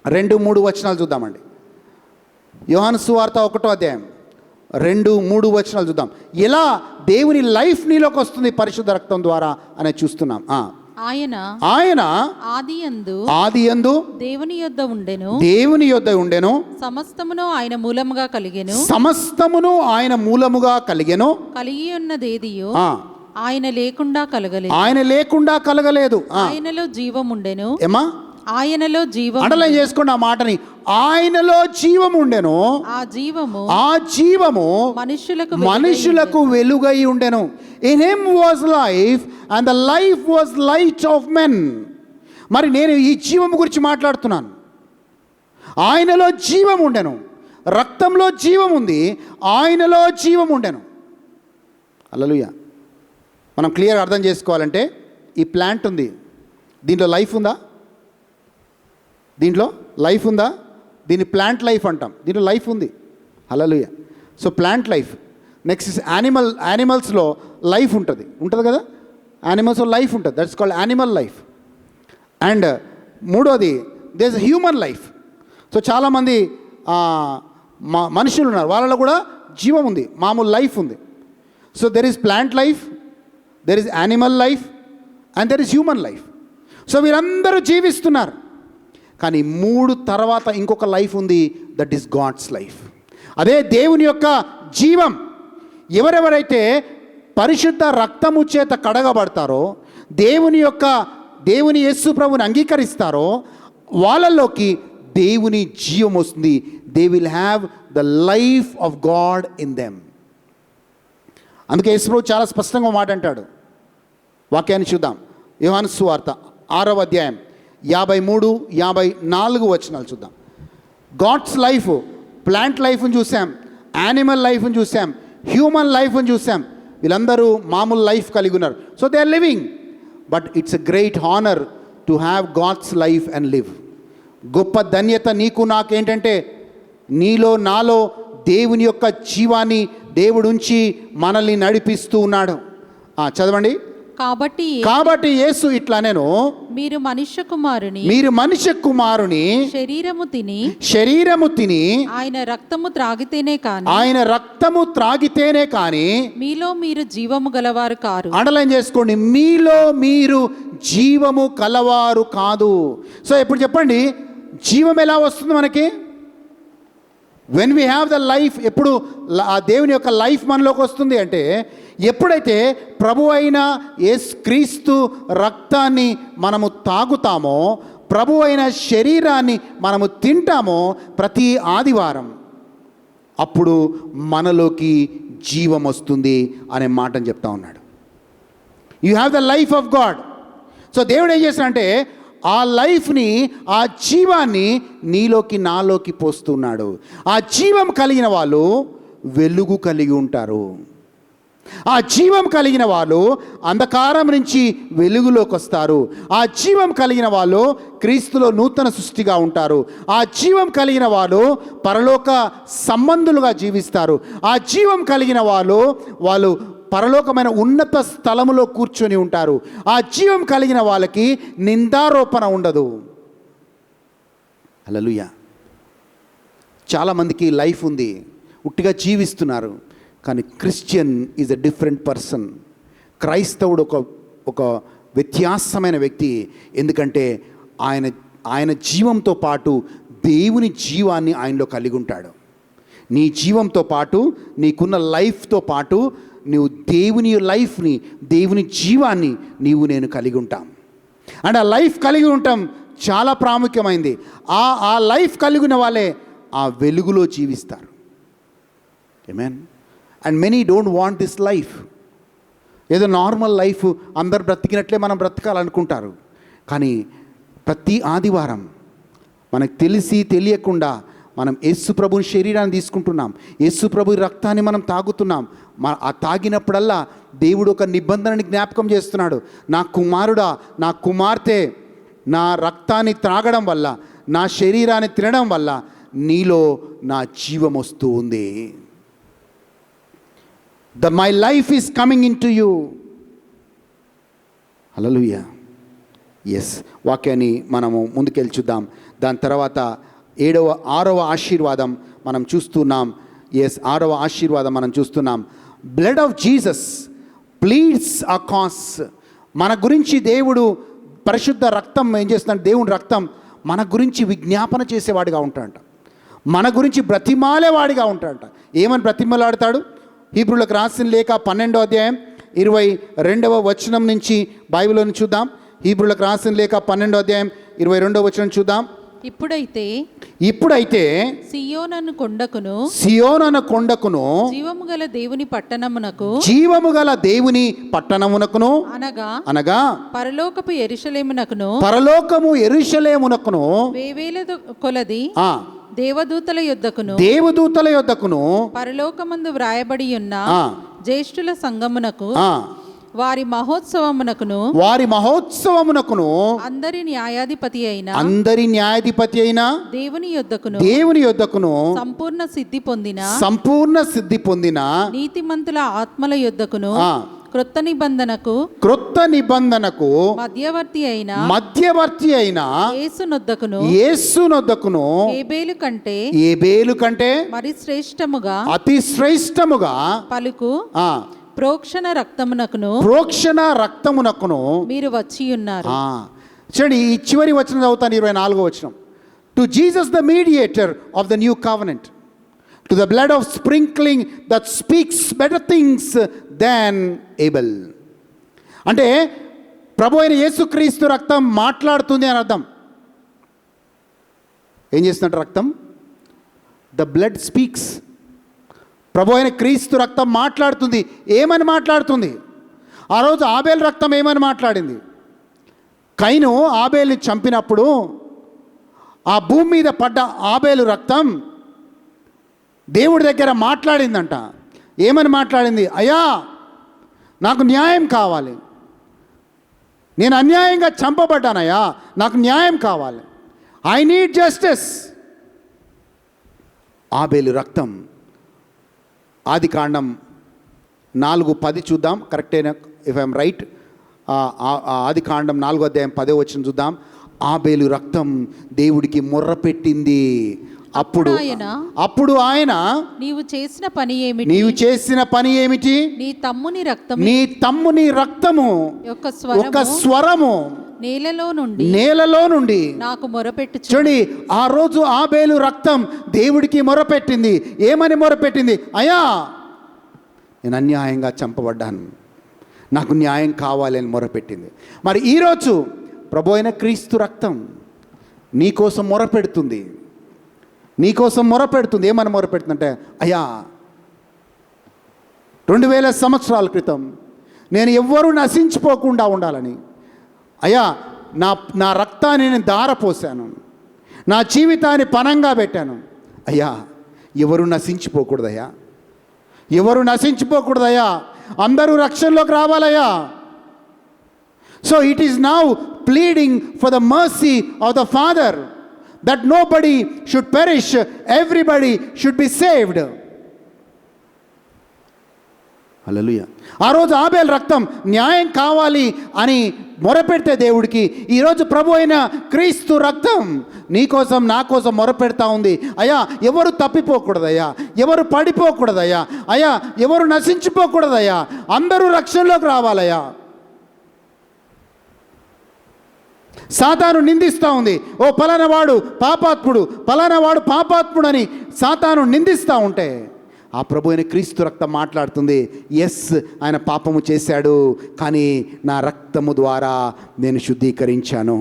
2-3 వచనాలు చూద్దామండి. యోహాను సువార్త 1వ అధ్యాయం 2-3 వచనాలు చూద్దాం. ఎలా దేవుని లైఫ్ నీలోకి వస్తుంది పరిశుద్ధ రక్తం ద్వారా అనేది చూస్తున్నాం. ఆయన ఆదియందు దేవుని యొద్ద ఉండెను, సమస్తమును ఆయన మూలముగా కలిగెను, కలిగి ఉన్నదేదియో ఆయన లేకుండా కలగలేదు. ఆయనలో జీవం ఉండెను. ఆయనలో జీవం, అండర్లైన్ చేసుకోండి ఆ మాటని. ఆయనలో జీవం ఉండెను, ఆ జీవము మనుషులకు వెలుగై ఉండెను. In him was life and the life was light of men. మరి నేను ఈ జీవము గురించి మాట్లాడుతున్నాను. ఆయనలో జీవం ఉండెను, రక్తంలో జీవం ఉంది, ఆయనలో జీవం ఉండెను. హల్లెలూయా. మనం క్లియర్గా అర్థం చేసుకోవాలంటే, ఈ ప్లాంట్ ఉంది, దీంట్లో లైఫ్ ఉందా? దీన్ని ప్లాంట్ లైఫ్ అంటాం. దీంట్లో లైఫ్ ఉంది. Hallelujah. So plant life. Next యానిమల్స్లో లైఫ్ ఉంటుంది కదా. యానిమల్స్లో లైఫ్ ఉంటుంది, that's called animal life. And మూడోది there is human life. So చాలామంది మనుషులు ఉన్నారు, వాళ్ళలో కూడా జీవం ఉంది, మామూలు లైఫ్ ఉంది. So there is plant life, there is animal life and there is human life. So వీరందరూ జీవిస్తున్నారు. కానీ 3 తర్వాత ఇంకొక లైఫ్ ఉంది, దట్ ఈస్ గాడ్స్ లైఫ్. అదే దేవుని యొక్క జీవం. ఎవరెవరైతే పరిశుద్ధ రక్తము చేత కడగబడతారో, దేవుని యేసు ప్రభుని అంగీకరిస్తారో, వాళ్ళలోకి దేవుని జీవం వస్తుంది. They will have the life of God in them. అందుకే యేసు ప్రభు చాలా స్పష్టంగా మాట అంటాడు. వాక్యాన్ని చూద్దాం. యోహాను సువార్త 6వ అధ్యాయం 53-54 వచనాలు చూద్దాం. గాడ్స్ లైఫ్ ప్లాంట్ లైఫ్ని చూసాం, యానిమల్ లైఫ్ని చూసాం, హ్యూమన్ లైఫ్ని చూసాం. వీళ్ళందరూ మామూలు లైఫ్ కలిగి ఉన్నారు. So they are living. But it's a great honour to have God's life and live. గొప్ప ధన్యత నీకు నాకేంటంటే నీలో నాలో దేవుని యొక్క జీవాన్ని దేవుడు ఉంచి మనల్ని నడిపిస్తూ ఉన్నాడు. చదవండి. కాబట్టి యేసు ఇట్లా నేను మీరు మనుష్య కుమారుని శరీరము తిని ఆయన రక్తము త్రాగితేనే కాని మీలో మీరు జీవము గలవారు కారు. అండర్లైన్ చేసుకోండి, మీలో మీరు జీవము కలవారు కాదు. సో ఇప్పుడు చెప్పండి, జీవం ఎలా వస్తుంది మనకి? When we have the life, ఎప్పుడు ఆ దేవుని యొక్క లైఫ్ మనలోకి వస్తుంది అంటే ఎప్పుడైతే ప్రభు అయిన యేసుక్రీస్తు రక్తాన్ని మనము తాగుతామో, ప్రభు అయిన శరీరాన్ని మనము తింటామో ప్రతి ఆదివారం, అప్పుడు మనలోకి జీవం వస్తుంది అనే మాటను చెప్తా ఉన్నాడు. You have the life of God. So దేవుడు ఏం చేస్తాడంటే ఆ లైఫ్ని, ఆ జీవాన్ని నీలోకి నాలోకి పోస్తున్నాడు. ఆ జీవం కలిగిన వాళ్ళు వెలుగు కలిగి ఉంటారు. ఆ జీవం కలిగిన వాళ్ళు అంధకారం నుంచి వెలుగులోకి వస్తారు. ఆ జీవం కలిగిన వాళ్ళు క్రీస్తులో నూతన సృష్టిగా ఉంటారు. ఆ జీవం కలిగిన వాళ్ళు పరలోక సంబంధులుగా జీవిస్తారు. ఆ జీవం కలిగిన వాళ్ళు పరలోకమైన ఉన్నత స్థలములో కూర్చొని ఉంటారు. ఆ జీవం కలిగిన వాళ్ళకి నిందారోపణ ఉండదు. హల్లెలూయా. చాలామందికి లైఫ్ ఉంది, ఉట్టిగా జీవిస్తున్నారు. కానీ Christian is a different person. క్రైస్తవుడు ఒక వ్యత్యాసమైన వ్యక్తి. ఎందుకంటే ఆయన జీవంతో పాటు దేవుని జీవాన్ని ఆయనలో కలిగి ఉంటాడు. నీ జీవంతో పాటు, నీకున్న లైఫ్తో పాటు నువ్వు దేవుని లైఫ్ని, దేవుని జీవాన్ని నేను కలిగి ఉంటాం. అండ్ ఆ లైఫ్ కలిగి ఉంటాం చాలా ప్రాముఖ్యమైంది. ఆ లైఫ్ కలిగిన వాళ్ళే ఆ వెలుగులో జీవిస్తారు. Amen. And many don't want this life. ఏదో నార్మల్ లైఫ్ అందరు బ్రతికినట్లే మనం బ్రతకాలనుకుంటారు. కానీ ప్రతి ఆదివారం మనకు తెలియకుండా మనం యేసు ప్రభుని శరీరాన్ని తీసుకుంటున్నాం, యేసు ప్రభు రక్తాన్ని మనం తాగుతున్నాం. ఆ తాగినప్పుడల్లా దేవుడు ఒక నిబంధనని జ్ఞాపకం చేస్తున్నాడు. నా కుమారుడా, నా కుమార్తె, నా రక్తాన్ని త్రాగడం వల్ల, నా శరీరాన్ని తినడం వల్ల నీలో నా జీవం వస్తూ ఉంది. My life is coming in to you. Hallelujah. Yes, వాక్యాన్ని మనము ముందుకెళ్ళి చూద్దాం. దాని తర్వాత 6వ ఆశీర్వాదం మనం చూస్తున్నాం. ఎస్, 6వ ఆశీర్వాదం మనం చూస్తున్నాం. Blood of Jesus pleads a cos. మన గురించి దేవుడు పరిశుద్ధ రక్తం ఏం చేస్తున్నాడు? దేవుని రక్తం మన గురించి విజ్ఞాపన చేసేవాడిగా ఉంటాడంట. మన గురించి బ్రతిమాలేవాడిగా ఉంటాడంట. ఏమని బ్రతిమలాడతాడు? హీబ్రూలకు రాసిన లేఖ 12వ అధ్యాయం 22వ వచనం నుంచి బైబిల్లోని చూద్దాం. హీబ్రూలకు రాసిన లేఖ 12వ అధ్యాయం 22వ వచనం చూద్దాం. ఇప్పుడైతే సియోనను కొండకును జీవము గల దేవుని పట్టణమునకును అనగా పరలోకము యెరూషలేమునకును వేవేల కొలది దేవదూతల యొద్దకును పరలోకమందు వ్రాయబడి ఉన్న జ్యేష్ఠుల సంగమునకు వారి మహోత్సవమునకును అందరి న్యాయాధిపతి అయిన దేవుని యొద్దకును సంపూర్ణ సిద్ధి పొందిన నీతిమంతుల ఆత్మల యొద్దకును క్రొత్త నిబంధనకు మధ్యవర్తి అయిన యేసునొద్దకును ఏబేలు కంటే మరి అతి శ్రేష్టముగా పలుకు ప్రోక్షణ రక్తమునకును మీరు వచ్చి ఉన్నారు. చూడండి, ఈ చివరి వచనం చదువుతాను, 24వ వచనం. To Jesus the mediator of the new covenant, to the blood of sprinkling that speaks better things than Abel. అంటే ప్రభు అయిన యేసుక్రీస్తు రక్తం మాట్లాడుతుంది అని అర్థం. ఏం చేస్తున్నట్టు రక్తం? The blood speaks. ప్రభు అయిన క్రీస్తు రక్తం మాట్లాడుతుంది. ఏమని మాట్లాడుతుంది? ఆ రోజు ఆబేలు రక్తం ఏమని మాట్లాడింది? కయీను ఆబేలుని చంపినప్పుడు ఆ భూమి మీద పడ్డ ఆబేలు రక్తం దేవుడి దగ్గర మాట్లాడిందంట. ఏమని మాట్లాడింది? అయ్యా, నాకు న్యాయం కావాలి, నేను అన్యాయంగా చంపబడ్డానయ్యా, నాకు న్యాయం కావాలి, ఐ నీడ్ జస్టిస్. ఆబేలు రక్తం, ఆదికాండం 4:10 చూద్దాం, కరెక్టేనా? If I'm right. ఆదికాండం 4:10 చూద్దాం. ఆబేలు రక్తం దేవుడికి మొర్ర పెట్టింది. అప్పుడు ఆయన నీవు చేసిన పని ఏమిటి? నీ తమ్ముని రక్తము ఒక స్వరము నేలలో నుండి నాకు మొరపెట్టు. చూడండి, ఆ రోజు ఆబేలు రక్తం దేవుడికి మొరపెట్టింది. ఏమని మొరపెట్టింది? అయ్యా, నేను అన్యాయంగా చంపబడ్డాను, నాకు న్యాయం కావాలి అని మొరపెట్టింది. మరి ఈరోజు ప్రభు అయిన క్రీస్తు రక్తం నీకోసం మొరపెడుతుంది, నీకోసం మొరపెడుతుంది. ఏమని మొరపెడుతుందంటే, అయ్యా, 2000 సంవత్సరాల క్రితం నేను ఎవ్వరూ నశించిపోకుండా ఉండాలని, అయ్యా, నా రక్తాన్ని నేను ధారపోసాను, నా జీవితాన్ని పణంగా పెట్టాను. అయ్యా, ఎవరు నశించిపోకూడదయ్యా, ఎవరు నశించిపోకూడదయ్యా, అందరూ రక్షణలోకి రావాలయ్యా. So it is now pleading for the mercy of the father that nobody should perish, everybody should be saved. Hallelujah. ఆ రోజు ఆబేల్ రక్తం న్యాయం కావాలి అని మొరపెడితే దేవుడికి, ఈరోజు ప్రభు అయిన క్రీస్తు రక్తం నీకోసం నా కోసం మొరపెడతా ఉంది. అయ్యా, ఎవరు తప్పిపోకూడదయ్యా, ఎవరు పడిపోకూడదయ్యా, అయ్యా, ఎవరు నశించిపోకూడదయ్యా, అందరూ రక్షణలోకి రావాలయ్యా. సాతాను నిందిస్తూ ఉంది. ఓ పలానవాడు పాపాత్ముడు అని సాతాను నిందిస్తూ ఉంటే ఆ ప్రభు అయిన క్రీస్తు రక్తం మాట్లాడుతుంది. ఎస్, ఆయన పాపము చేశాడు, కానీ నా రక్తము ద్వారా నేను శుద్ధీకరించాను,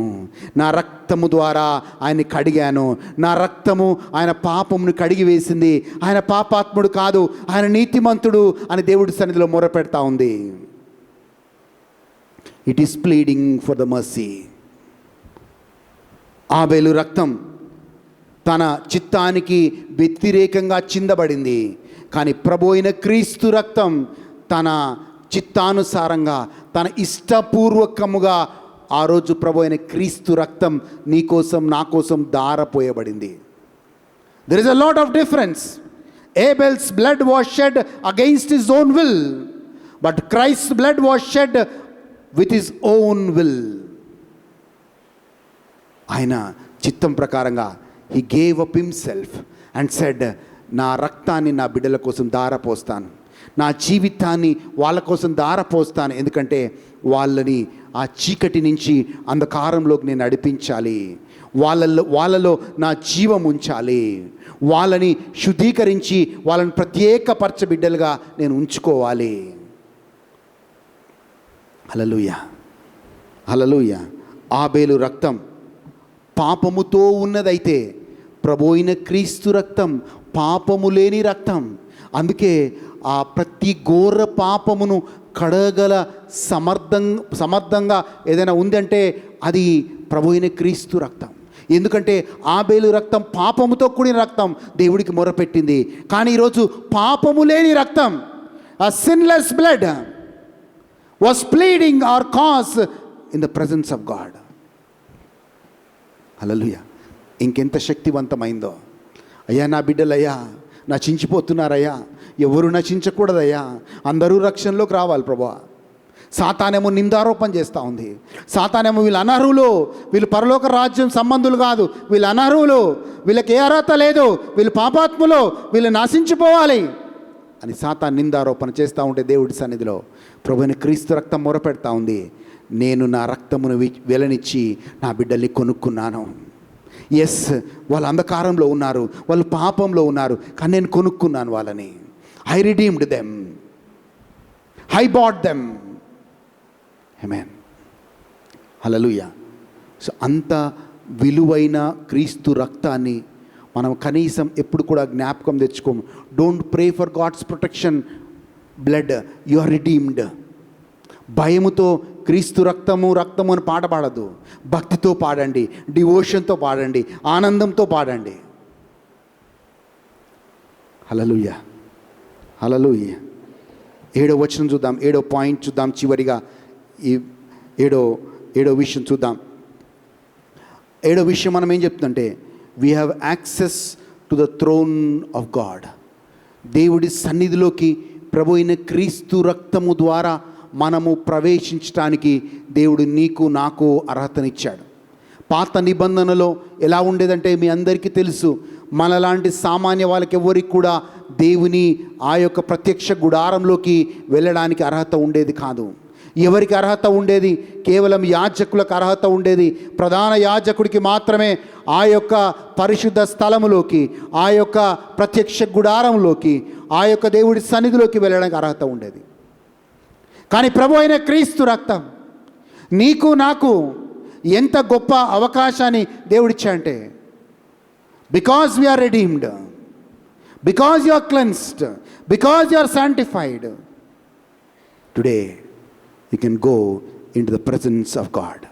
నా రక్తము ద్వారా ఆయన్ని కడిగాను, నా రక్తము ఆయన పాపమును కడిగి వేసింది, ఆయన పాపాత్ముడు కాదు, ఆయన నీతిమంతుడు అని దేవుడి సన్నిధిలో మొరపెడతా ఉంది. It is pleading for the mercy. Abel రక్తం తన చిత్తానికి వ్యతిరేకంగా చిందబడింది, కానీ ప్రభు అయిన క్రీస్తు రక్తం తన చిత్తానుసారంగా, తన ఇష్టపూర్వకముగా ఆ రోజు ప్రభు అయిన క్రీస్తు రక్తం నీకోసం నా కోసం ధారపోయబడింది. There is a lot of difference. Abel's blood was shed against his own will, but Christ's blood was shed with his own will. ఆయన చిత్తం ప్రకారంగా he gave up himself and said, నా రక్తాన్ని నా బిడ్డల కోసం ధారపోస్తాను, నా జీవితాన్ని వాళ్ళ కోసం ధారపోస్తాను, ఎందుకంటే వాళ్ళని ఆ చీకటి నుంచి అంధకారంలోకి నేను నడిపించాలి, వాళ్ళలో నా జీవం ఉంచాలి, వాళ్ళని శుద్ధీకరించి వాళ్ళని ప్రత్యేకపరచ బిడ్డలుగా నేను ఉంచుకోవాలి. హల్లెలూయా, హల్లెలూయా. ఆబేలు రక్తం పాపముతో ఉన్నదైతే ప్రభు అయిన క్రీస్తు రక్తం పాపము లేని రక్తం. అందుకే ఆ ప్రతి ఘోర పాపమును కడగల సమర్థంగా ఏదైనా ఉందంటే అది ప్రభు అయిన క్రీస్తు రక్తం. ఎందుకంటే ఆబేలు రక్తం పాపముతో కూడిన రక్తం దేవుడికి మొరపెట్టింది, కానీ ఈరోజు పాపము లేని రక్తం, ఆ sinless blood was pleading our cause in the presence of God. Hallelujah. ఇంకెంత శక్తివంతమైందో. అయ్యా, నా బిడ్డలయ్యా నశించిపోతున్నారయ్యా, ఎవరు నశించకూడదయ్యా, అందరూ రక్షణలోకి రావాలి ప్రభువా. సాతానేమో నిందారోపణ చేస్తూ ఉంది. సాతానేమో వీళ్ళు అనర్హులు, వీళ్ళు పరలోక రాజ్యం సంబంధులు కాదు, వీళ్ళు అనర్హులు, వీళ్ళకి ఏ అర్హత లేదు, వీళ్ళు పాపాత్ములు, వీళ్ళు నాశించిపోవాలి అని సాతాను నిందారోపణ చేస్తూ ఉంటే దేవుడి సన్నిధిలో ప్రభువైన క్రీస్తు రక్తం మొరపెడతా ఉంది. నేను నా రక్తమును వెలనిచ్చి నా బిడ్డల్ని కొనుక్కున్నాను. ఎస్, వాళ్ళు అంధకారంలో ఉన్నారు, వాళ్ళు పాపంలో ఉన్నారు, కానీ నేను కొనుక్కున్నాను వాళ్ళని. I redeemed them, I bought them. Amen, hallelujah. So అంత విలువైన క్రీస్తు రక్తాన్ని మనం కనీసం ఎప్పుడు కూడా జ్ఞాపకం తెచ్చుకోము. Don't pray for God's protection blood, you are redeemed. భయముతో క్రీస్తు రక్తము రక్తము అని పాట పాడద్దు. భక్తితో పాడండి, డివోషన్తో పాడండి, ఆనందంతో పాడండి. హల్లెలూయా, హల్లెలూయా. 7వ వచనం చూద్దాం, 7వ పాయింట్ చూద్దాం. చివరిగా ఈ ఏడో విషయం చూద్దాం. 7వ విషయం మనం ఏం చెప్తుందంటే, we have access to the throne of God. దేవుడి సన్నిధిలోకి ప్రభు అయిన క్రీస్తు రక్తము ద్వారా మనము ప్రవేశించడానికి దేవుడు నీకు నాకు అర్హతనిచ్చాడు. పాత నిబంధనలో ఎలా ఉండేదంటే మీ అందరికీ తెలుసు, మనలాంటి సామాన్య వాళ్ళకి ఎవరికి కూడా దేవుని ఆ యొక్క ప్రత్యక్ష గుడారంలోకి వెళ్ళడానికి అర్హత ఉండేది కాదు. ఎవరికి అర్హత ఉండేది? కేవలం యాజకులకు అర్హత ఉండేది. ప్రధాన యాజకుడికి మాత్రమే ఆ యొక్క పరిశుద్ధ స్థలములోకి, ఆ యొక్క ప్రత్యక్ష గుడారంలోకి, ఆ యొక్క దేవుడి సన్నిధిలోకి వెళ్ళడానికి అర్హత ఉండేది. కానీ ప్రభు అయిన క్రీస్తు రక్తం నీకు నాకు ఎంత గొప్ప అవకాశాన్ని దేవుడిచ్చాడంటే, because we're redeemed, because you are cleansed, because you are sanctified, today you can go into the presence of God.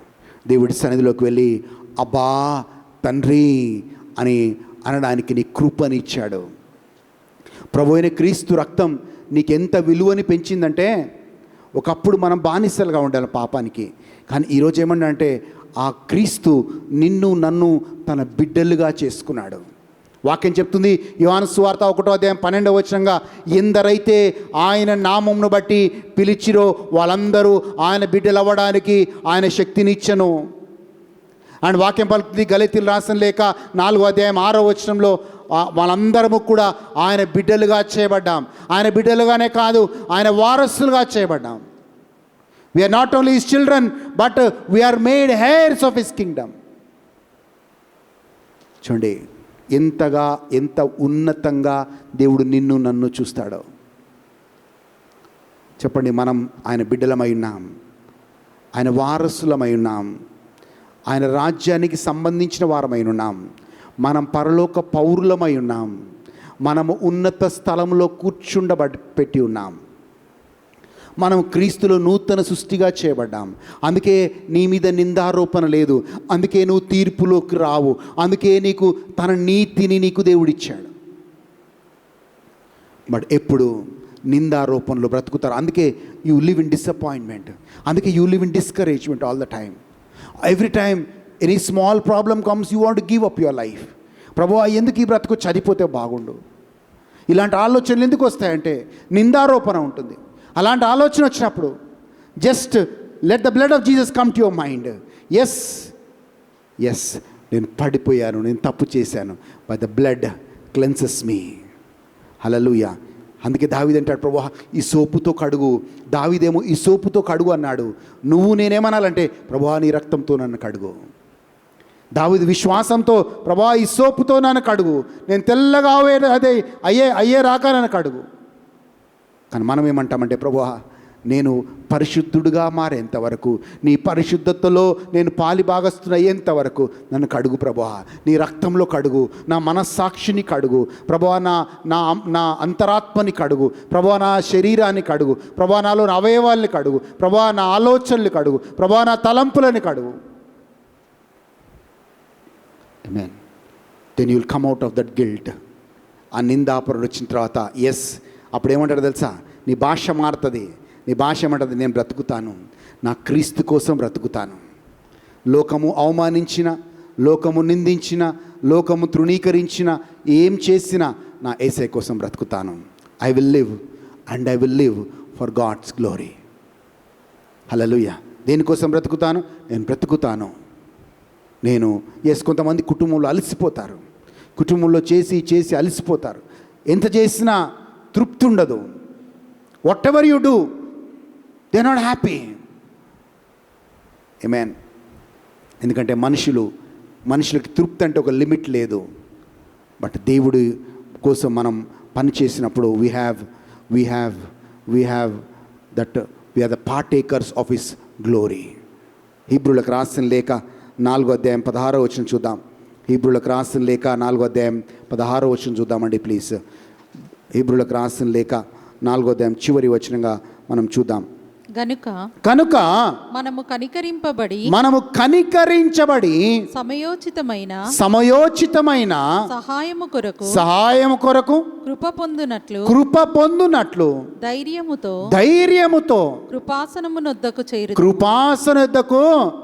దేవుడి సన్నిధిలోకి వెళ్ళి అబ్బా తండ్రి అని అనడానికి నీ కృపని ఇచ్చాడు. ప్రభు అయిన క్రీస్తు రక్తం నీకెంత విలువని పెంచిందంటే, ఒకప్పుడు మనం బానిసలుగా ఉండాలి పాపానికి, కానీ ఈరోజు ఏమన్నా ఆ క్రీస్తు నిన్ను నన్ను తన బిడ్డలుగా చేసుకున్నాడు. వాక్యం చెప్తుంది, యోహాను సువార్త 1వ అధ్యాయం 12వ వచనంగా, ఎందరైతే ఆయన నామమును బట్టి పిలిచిరో వాళ్ళందరూ ఆయన బిడ్డలు అవ్వడానికి ఆయన శక్తినిచ్చను. అండ్ వాక్యం పలుకుతుంది గలతీయులకు రాసిన లేఖ 4వ అధ్యాయం 6వ వచనంలో, వాళ్ళందరము కూడా ఆయన బిడ్డలుగా చేయబడ్డాం. ఆయన బిడ్డలుగానే కాదు, ఆయన వారసులుగా చేయబడ్డాం. We're not only his children but we're made heirs of his kingdom. చూడండి ఎంత ఉన్నతంగా దేవుడు నిన్ను నన్ను చూస్తాడో. చెప్పండి, మనం ఆయన బిడ్డలమై ఉన్నాం, ఆయన వారసులమై ఉన్నాం, ఆయన రాజ్యానికి సంబంధించిన వారమై ఉన్నాం, మనం పరలోక పౌరులమై ఉన్నాం, మనము ఉన్నత స్థలంలో పెట్టి ఉన్నాం, మనం క్రీస్తులో నూతన సృష్టిగా చేయబడ్డాం. అందుకే నీ మీద నిందారోపణ లేదు, అందుకే నువ్వు తీర్పులోకి రావు, అందుకే నీకు తన నీతిని నీకు దేవుడిచ్చాడు. బట్ ఎప్పుడు నిందారోపణలు బ్రతుకుతారు. అందుకే యూ లివ్ ఇన్ డిసప్పాయింట్మెంట్, అందుకే you live in discouragement all the time. Every time any small problem comes you want to give up your life. ప్రభువా ఎందుకు ఈ బ్రతుకు చనిపోతే బాగుండు. ఇలాంటి ఆలోచనలు ఎందుకు వస్తాయంటే నిందారోపణ ఉంటుంది. అలాంటి ఆలోచన వచ్చినప్పుడు just let the blood of Jesus come to your mind. Yes నేను పడిపోయాను, నేను తప్పు చేశాను, but the blood cleanses me. Hallelujah. అందుకే దావీదు అంటాడు, ప్రభువా ఈ సోపుతో కడుగు. దావీదేమో ఈ సోపుతో కడుగు అన్నాడు. నువ్వు నేనేమనాలంటే, ప్రభువా నీ రక్తంతో నన్ను కడుగు. దావీదు విశ్వాసంతో, ప్రభువా ఈ సోపుతో నన్ను కడుగు, నేను తెల్లగా అయ్యే రాక నన్ను కడుగు. కానీ మనం ఏమంటామంటే, ప్రభువా నేను పరిశుద్ధుడుగా మారేంతవరకు, నీ పరిశుద్ధతలో నేను పాలి భాగస్తున్న అయ్యేంతవరకు నన్ను కడుగు ప్రభువా, నీ రక్తంలో కడుగు, నా మనస్సాక్షిని కడుగు ప్రభువా, నా అంతరాత్మని కడుగు ప్రభువా, నా శరీరాన్ని కడుగు ప్రభువా, నాలో నా అవయవాల్ని కడుగు ప్రభువా, నా ఆలోచనలు కడుగు ప్రభువా, నా తలంపులని కడుగు. Amen. Then you will come out of that guilt. ఆ నిందాపరుడు వచ్చిన తర్వాత అప్పుడు ఏమంటాడు తెలుసా? నీ భాష మారుతుంది. నీ భాష ఏమంటుంది? నేను బ్రతుకుతాను, నా క్రీస్తు కోసం బ్రతుకుతాను. లోకము అవమానించిన, లోకము నిందించిన, లోకము తృణీకరించిన, ఏం చేసినా నా యేసయ్య కోసం బ్రతుకుతాను. I will live and I will live for God's glory. Hallelujah. దేనికోసం బ్రతుకుతాను? నేను బ్రతుకుతాను. కొంతమంది కుటుంబంలో అలసిపోతారు, కుటుంబంలో చేసి అలసిపోతారు. ఎంత చేసినా తృప్తి ఉండదు. Whatever you do they are not happy. Amen. ఎందుకంటే మనుషులకి తృప్తి అంటే ఒక లిమిట్ లేదు. బట్ దేవుడి కోసం మనం పని చేసినప్పుడు we have that we're the partakers of his glory. హీబ్రూలకు రాసిన లేఖ 4వ అధ్యాయం 16వ వచనం చూద్దాం. హీబ్రూలకు రాసిన లేఖ 4వ అధ్యాయం 16వ వచనం చూద్దామండి ప్లీజ్. హీబ్రూలకు రాసిన లేఖ 4వ అధ్యాయం చివరి వచనంగా మనం చూద్దాం. కనుక మనము కనికరించబడి సమయోచితమైన సహాయము కొరకు కృప పొందునట్లు ధైర్యముతో కృపాసనమునొద్దకు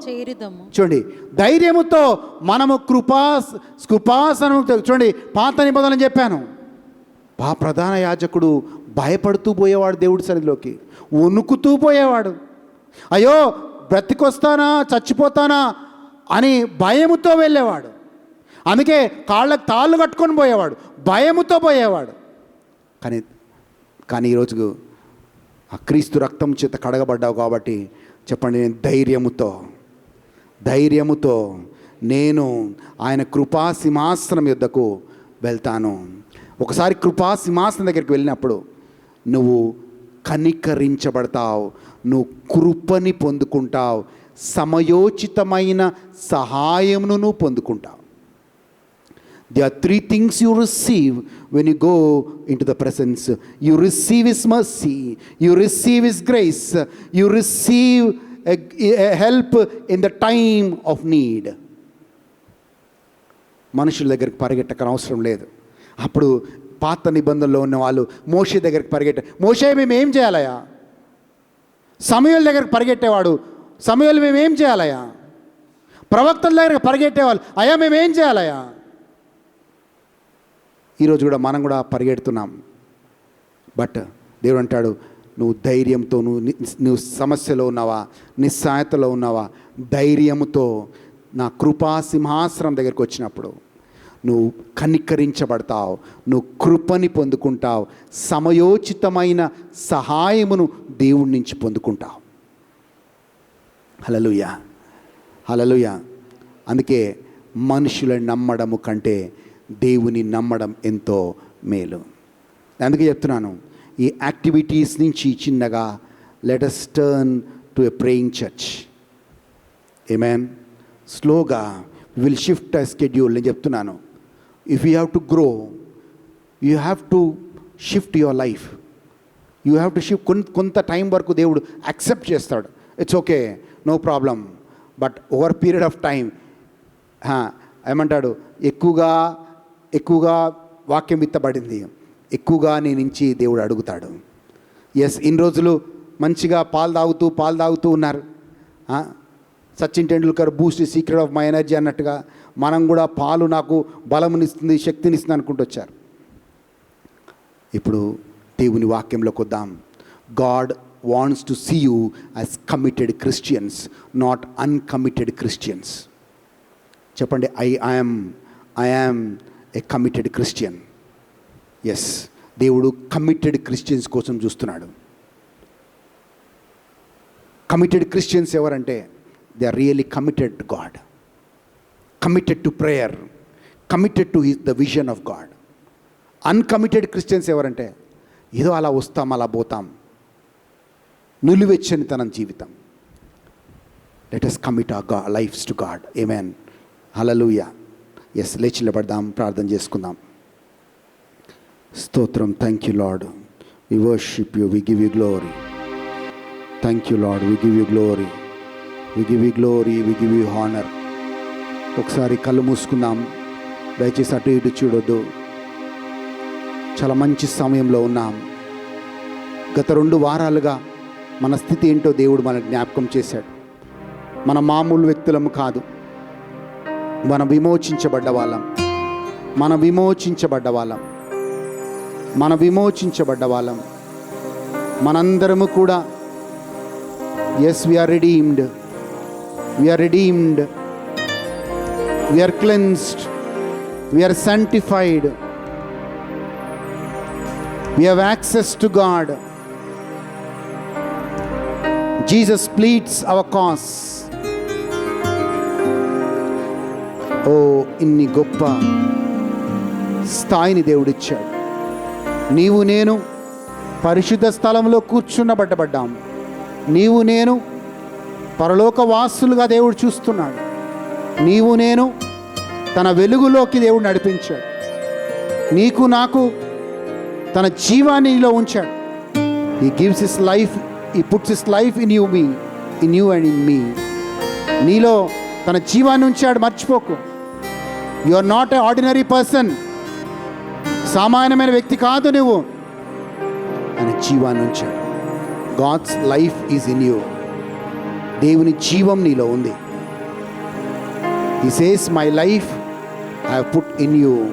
చేరుదము. చూడండి, ధైర్యముతో మనము కృపాసనం. చూడండి, పాత నిబంధనలు చెప్పాను. ప్రధాన యాజకుడు భయపడుతూ పోయేవాడు దేవుడి సన్నిధిలోకి, వణుకుతూ పోయేవాడు. అయ్యో బ్రతికొస్తానా చచ్చిపోతానా అని భయముతో వెళ్ళేవాడు. అందుకే కాళ్ళకు తాళ్ళు కట్టుకొని పోయేవాడు, భయముతో పోయేవాడు. కానీ ఈరోజు ఆ క్రీస్తు రక్తం చేత కడగబడ్డావు కాబట్టి చెప్పండి, నేను ధైర్యముతో నేను ఆయన కృపా సింహాసనం యొద్దకు వెళ్తాను. ఒకసారి కృపా సింహాసనం దగ్గరికి వెళ్ళినప్పుడు నువ్వు కనికరించబడతావు, నువ్వు కృపని పొందుకుంటావు, సమయోచితమైన సహాయమును నువ్వు పొందుకుంటావు. There are 3 things you receive when you go into the presence. You receive His mercy, you receive His grace, you receive a help in the time of need. మనుషుల దగ్గరికి పరిగెట్టకని అవసరం లేదు. అప్పుడు పాత నిబంధనలో ఉన్న వాళ్ళు మోషే దగ్గరికి మోషే మేము ఏం చేయాలయా? సమూయేలు దగ్గరికి పరిగెట్టేవాడు, సమూయేలు మేము ఏం చేయాలయా? ప్రవక్తల దగ్గరికి పరిగెట్టేవాళ్ళు, అయ్యా మేమేం చేయాలయా? ఈరోజు కూడా మనం కూడా పరిగెడుతున్నాం. బట్ దేవుడు అంటాడు, నువ్వు ధైర్యంతో, నువ్వు సమస్యలో ఉన్నావా, నిస్సహాయతలో ఉన్నావా, ధైర్యంతో నా కృపా సింహాసనం దగ్గరికి వచ్చినప్పుడు నువ్వు కనికరించబడతావు, నువ్వు కృపని పొందుకుంటావు, సమయోచితమైన సహాయమును దేవుడి నుంచి పొందుకుంటావు. హల్లెలూయా, హల్లెలూయా. అందుకే మనుషులను నమ్మడము కంటే దేవుని నమ్మడం ఎంతో మేలు. అందుకే చెప్తున్నాను, ఈ యాక్టివిటీస్ నుంచి చిన్నగా let us turn to a praying church. Amen. స్లోగా విల్ షిఫ్ట్ అ స్కెడ్యూల్. నేను చెప్తున్నాను, if you have to grow, you have to shift your life. You have to shift. కొంత టైం వరకు దేవుడు యాక్సెప్ట్ చేస్తాడు. It's okay, no problem. But over period of time ఏమంటాడు, ఎక్కువగా వాక్యం విత్తబడింది, ఎక్కువగా నీ నుంచి దేవుడు అడుగుతాడు. ఎస్, ఇన్ని రోజులు మంచిగా పాలు తాగుతూ ఉన్నారు. Sachin Tendulkar Boost secret of my energy అన్నట్టుగా మనం కూడా పాలు నాకు బలమునిస్తుంది, శక్తినిస్తుంది అనుకుంటూ వచ్చారు. ఇప్పుడు దేవుని వాక్యంలోకి వద్దాం. God wants to see you as committed Christians, not uncommitted Christians. చెప్పండి, I am a committed Christian. Yes, దేవుడు కమిటెడ్ క్రిస్టియన్స్ కోసం చూస్తున్నాడు. కమిటెడ్ క్రిస్టియన్స్ ఎవరంటే they are really committed to God, committed to prayer, committed to the vision of God. Uncommitted Christians ఎవరంటే ఏదో అలా వస్తాం అలా పోతాం, నిలువెచ్చని తన జీవితం. Let us commit our lives to God. Amen. Hallelujah. Yes, లేచి నిలబడదాం, ప్రార్థన చేసుకుందాం. స్తోత్రం. Thank you Lord, we worship you, we give you glory. Thank you Lord, we give you glory, we give you glory, we give you honour. ఒకసారి కళ్ళు మూసుకుందాం. దయచేసి అటు ఇటు చూడొద్దు. చాలా మంచి సమయంలో ఉన్నాం. గత 2 వారాలుగా మన స్థితి ఏంటో దేవుడు మనకు జ్ఞాపకం చేశాడు. మన మామూలు వ్యక్తులము కాదు, మనం విమోచించబడ్డ వాళ్ళం. మనందరము కూడా yes, we're redeemed, we're cleansed, we're sanctified, we have access to God. Jesus pleads our cause. ఓ, ఇన్ని గొప్ప స్థాయిని దేవుడిచ్చాడు. నీవు నేను పరిశుద్ధ స్థలంలో కూర్చున్నబడ్డాం. నీవు నేను పరలోక వాసులుగా దేవుడు చూస్తున్నాడు. నీవు నేను తన వెలుగులోకి దేవుడు నడిపించాడు. నీకు నాకు తన జీవాన్ని నీలో ఉంచాడు. He gives his life he puts his life in you and in me. నీలో తన జీవాన్ని ఉంచాడు, మర్చిపోకు. You are not a ordinary person. సామాన్యమైన వ్యక్తి కాదు నువ్వు. ఆయన జీవాన్ని ఉంచాడు. God's life is in you. దేవుని జీవం నీలో ఉంది. He says my life I have put in you.